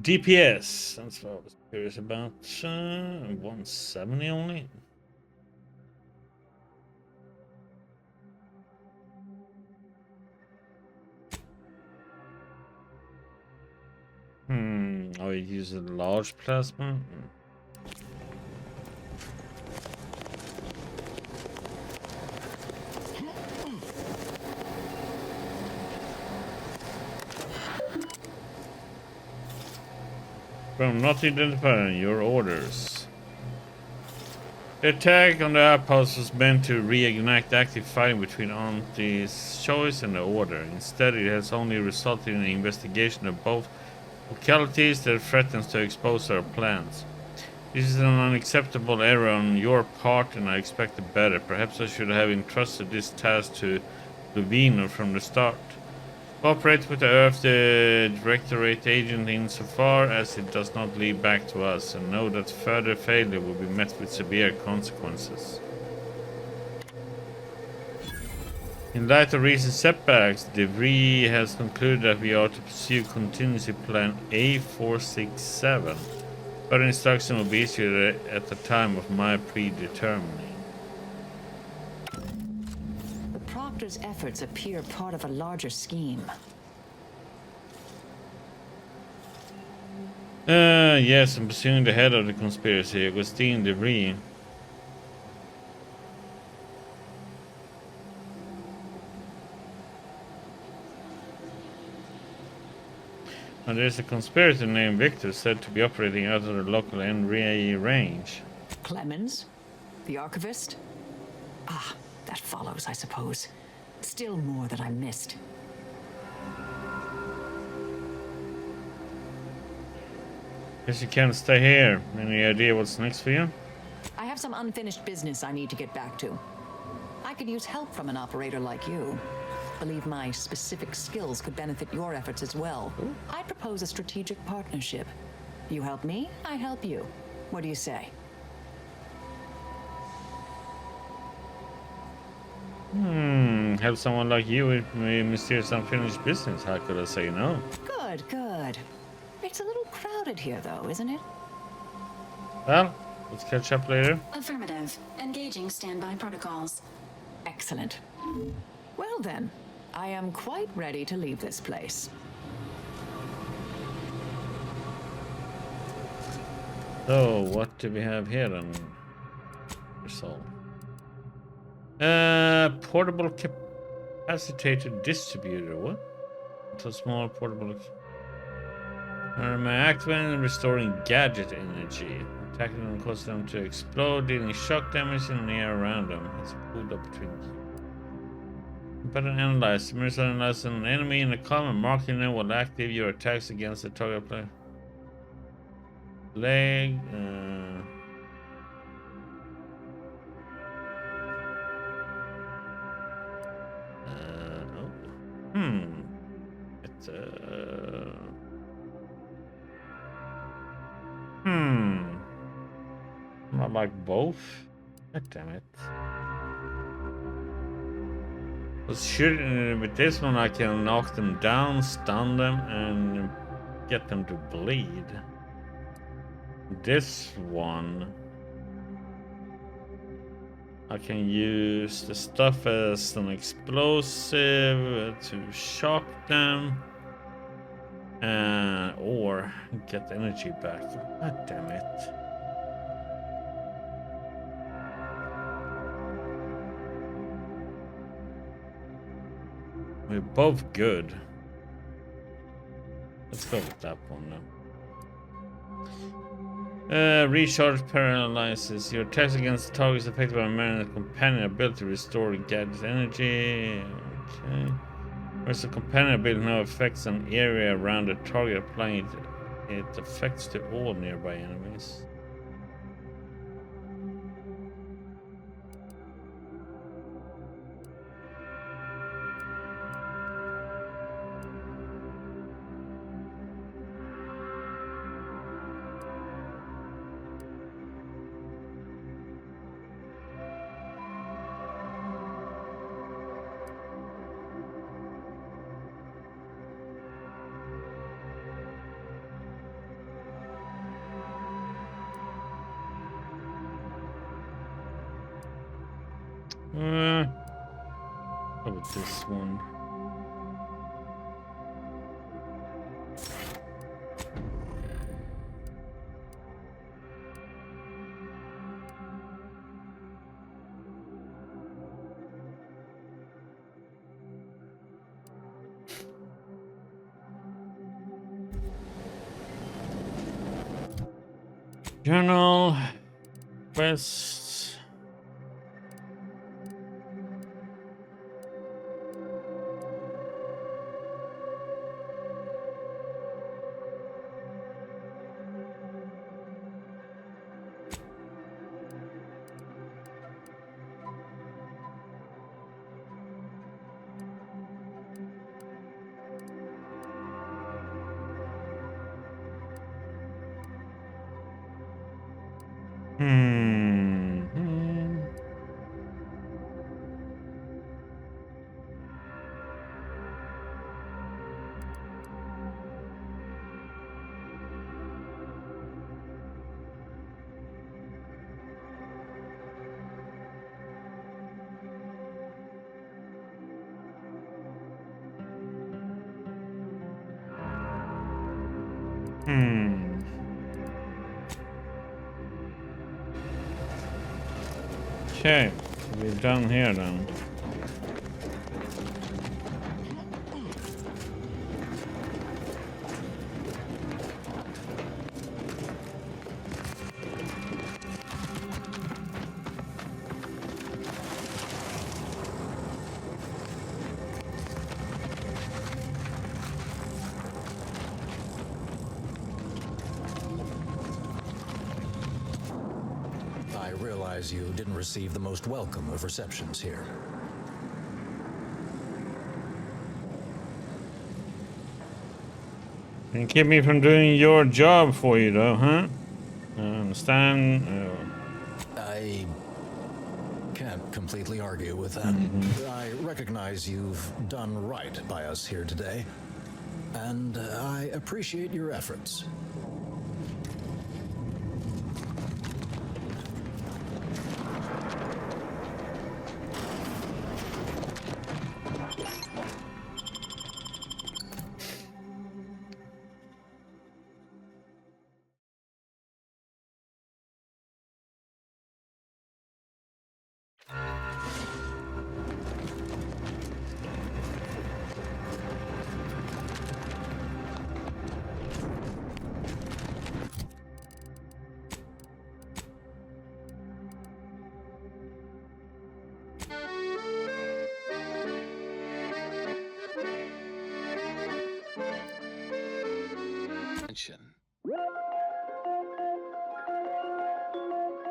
DPS. That's what I was curious about. 170 only. it uses a large plasma. From not identifying your orders. The attack on the outpost was meant to reignite active fighting between Auntie's choice and the Order. Instead, it has only resulted in an investigation of both localities that threatens to expose our plans. This is an unacceptable error on your part, and I expected better. Perhaps I should have entrusted this task to Luvino from the start. Cooperate with the Earth Directorate agent insofar as it does not lead back to us, and know that further failure will be met with severe consequences. In light of recent setbacks, DeVries has concluded that we are to pursue contingency plan A467. Further instruction will be issued at the time of my predetermining. Proctor's efforts appear part of a larger scheme. Yes, I'm pursuing the head of the conspiracy, Augustine DeVries. And there's a conspirator named Victor said to be operating out of the local NRA range. Clemens? The archivist? Ah, that follows, I suppose. Still more that I missed. Guess you can't stay here. Any idea what's next for you? I have some unfinished business I need to get back to. I could use help from an operator like you. Believe my specific skills could benefit your efforts as well. I propose a strategic partnership. You help me, I help you. What do you say? Help someone like you with mysterious unfinished business. How could I say no? Good, good. It's a little crowded here, though, isn't it? Well, let's catch up later. Affirmative. Engaging standby protocols. Excellent. Well then, I am quite ready to leave this place. So, what do we have here then? Result. Portable capacitated distributor. What? It's a small portable. Activating and restoring gadget energy. Attacking them causes them to explode, dealing shock damage in the air around them. It's pulled up between. Better analyze. Mirrors analyze an enemy in the column, marking them will activate your attacks against the target player. Leg. It's Not like both. God damn it. With this one I can knock them down, stun them, and get them to bleed. This one I can use the stuff as an explosive to shock them, or get energy back. God damn it. We're both good. Let's go with that one now. Recharge paralysis. Your attacks against the target is affected by a man's companion ability to restore gadget energy. Okay. Whereas the companion ability now affects an area around the target, applying it affects to all nearby enemies. How about this one? Journal. Quest. Okay, we're done here then. I realize you didn't receive the most welcome of receptions here. Can keep me from doing your job for you, though, huh? I understand. I can't completely argue with that. I recognize you've done right by us here today, and I appreciate your efforts.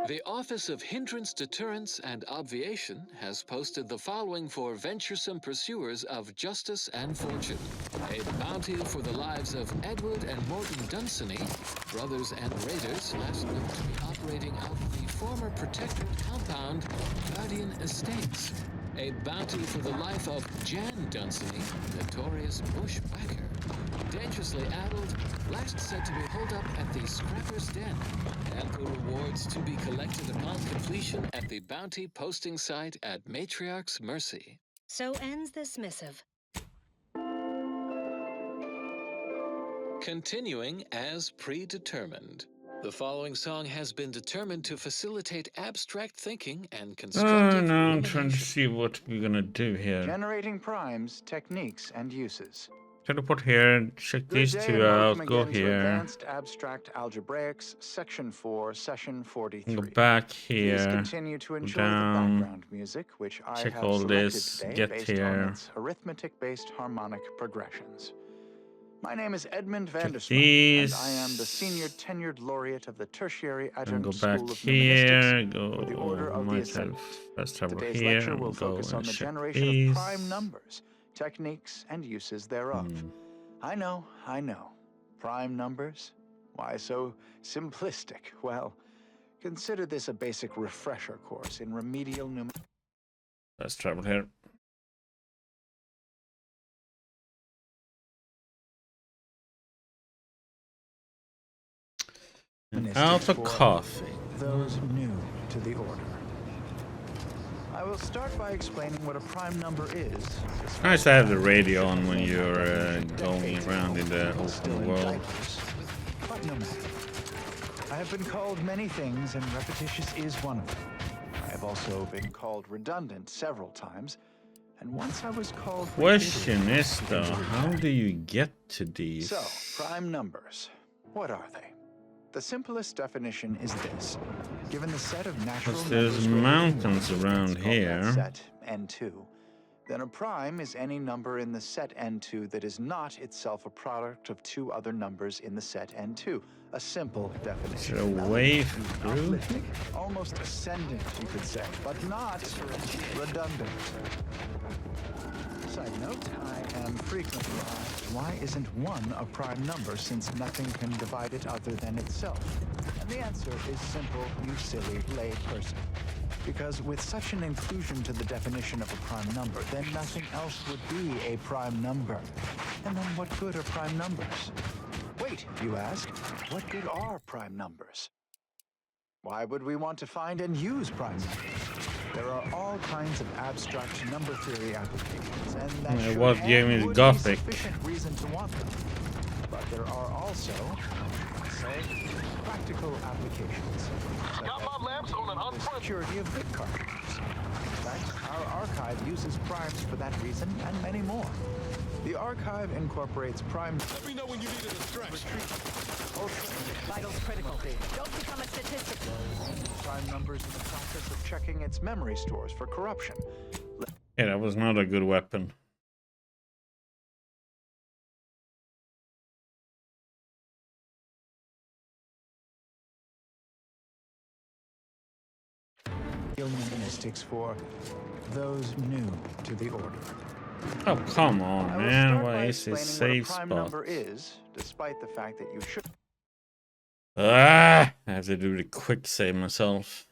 The Office of Hindrance Deterrence and Obviation has posted the following for venturesome pursuers of justice and fortune. A bounty for the lives of Edward and Morton Dunsany, brothers and raiders last known to be operating out of the former protectorate compound, Guardian Estates. A bounty for the life of Jan Dunsany, notorious bushwhacker. Dangerously addled, last said to be holed up at the Scrapper's Den. Ample rewards to be collected upon completion at the bounty posting site at Matriarch's Mercy. So ends this missive. Continuing as predetermined. The following song has been determined to facilitate abstract thinking and constructive now I'm trying to rumination. see what we're gonna do here. Generating primes, techniques, and uses. Teleport here, check these Good day two and out, welcome go again to here, Advanced Abstract Algebraics, Section 4, Session 43. go back Please here, continue to go enjoy down, the background music, which I check have all selected this, today get based here, on its arithmetic-based harmonic progressions. My name is Edmund check Vandersma, these, and I am the senior tenured laureate of the Tertiary and Adjunct go School back of here, Numismatics for the Order go, of the might have Ascendant. fast travel Today's here, lecture will and go focus on and the check generation of these. prime numbers, techniques, and uses thereof. I know. Prime numbers? Why so simplistic? Well, consider this a basic refresher course in remedial numerics. Let's travel here. Out of coffee. Those new to the order. I will start by explaining what a prime number is. It's nice to have the radio on when you're going around in the open world. But no matter. I have been called many things, and repetitious is one of them. I have also been called redundant several times, and once I was called... Question is though, how do you get to these? So, prime numbers. What are they? The simplest definition is this. Given the set of natural Because there's numbers mountains around that here. set N2, then a prime is any number in the set N2 that is not itself a product of two other numbers in the set N2. A simple definition. Is there a wave through? Uplifting, almost ascendant, you could say, but not redundant. Side note, I am frequently asked, why isn't 1 a prime number since nothing can divide it other than itself? And the answer is simple, you silly lay person. Because with such an inclusion to the definition of a prime number, then nothing else would be a prime number. And then what good are prime numbers? Wait, you ask, what good are prime numbers? Why would we want to find and use prime numbers? There are all kinds of abstract number theory applications, and that should what game is would Gothic? be sufficient reason to want them. But there are also, say, practical applications. Got my lamps on the security of bit cartridges. In fact, our archive uses primes for that reason and many more. The archive incorporates prime. Let me know when you need a distraction. Vitals critical. Don't become a statistic. Prime numbers in the process of checking its memory stores for corruption. Yeah, that was not a good weapon. Mystics for those new to the order. Oh, come on, man. Why is this Explaining safe what a prime spot? number is, despite the fact that you should. Ah! I have to do the quick save myself.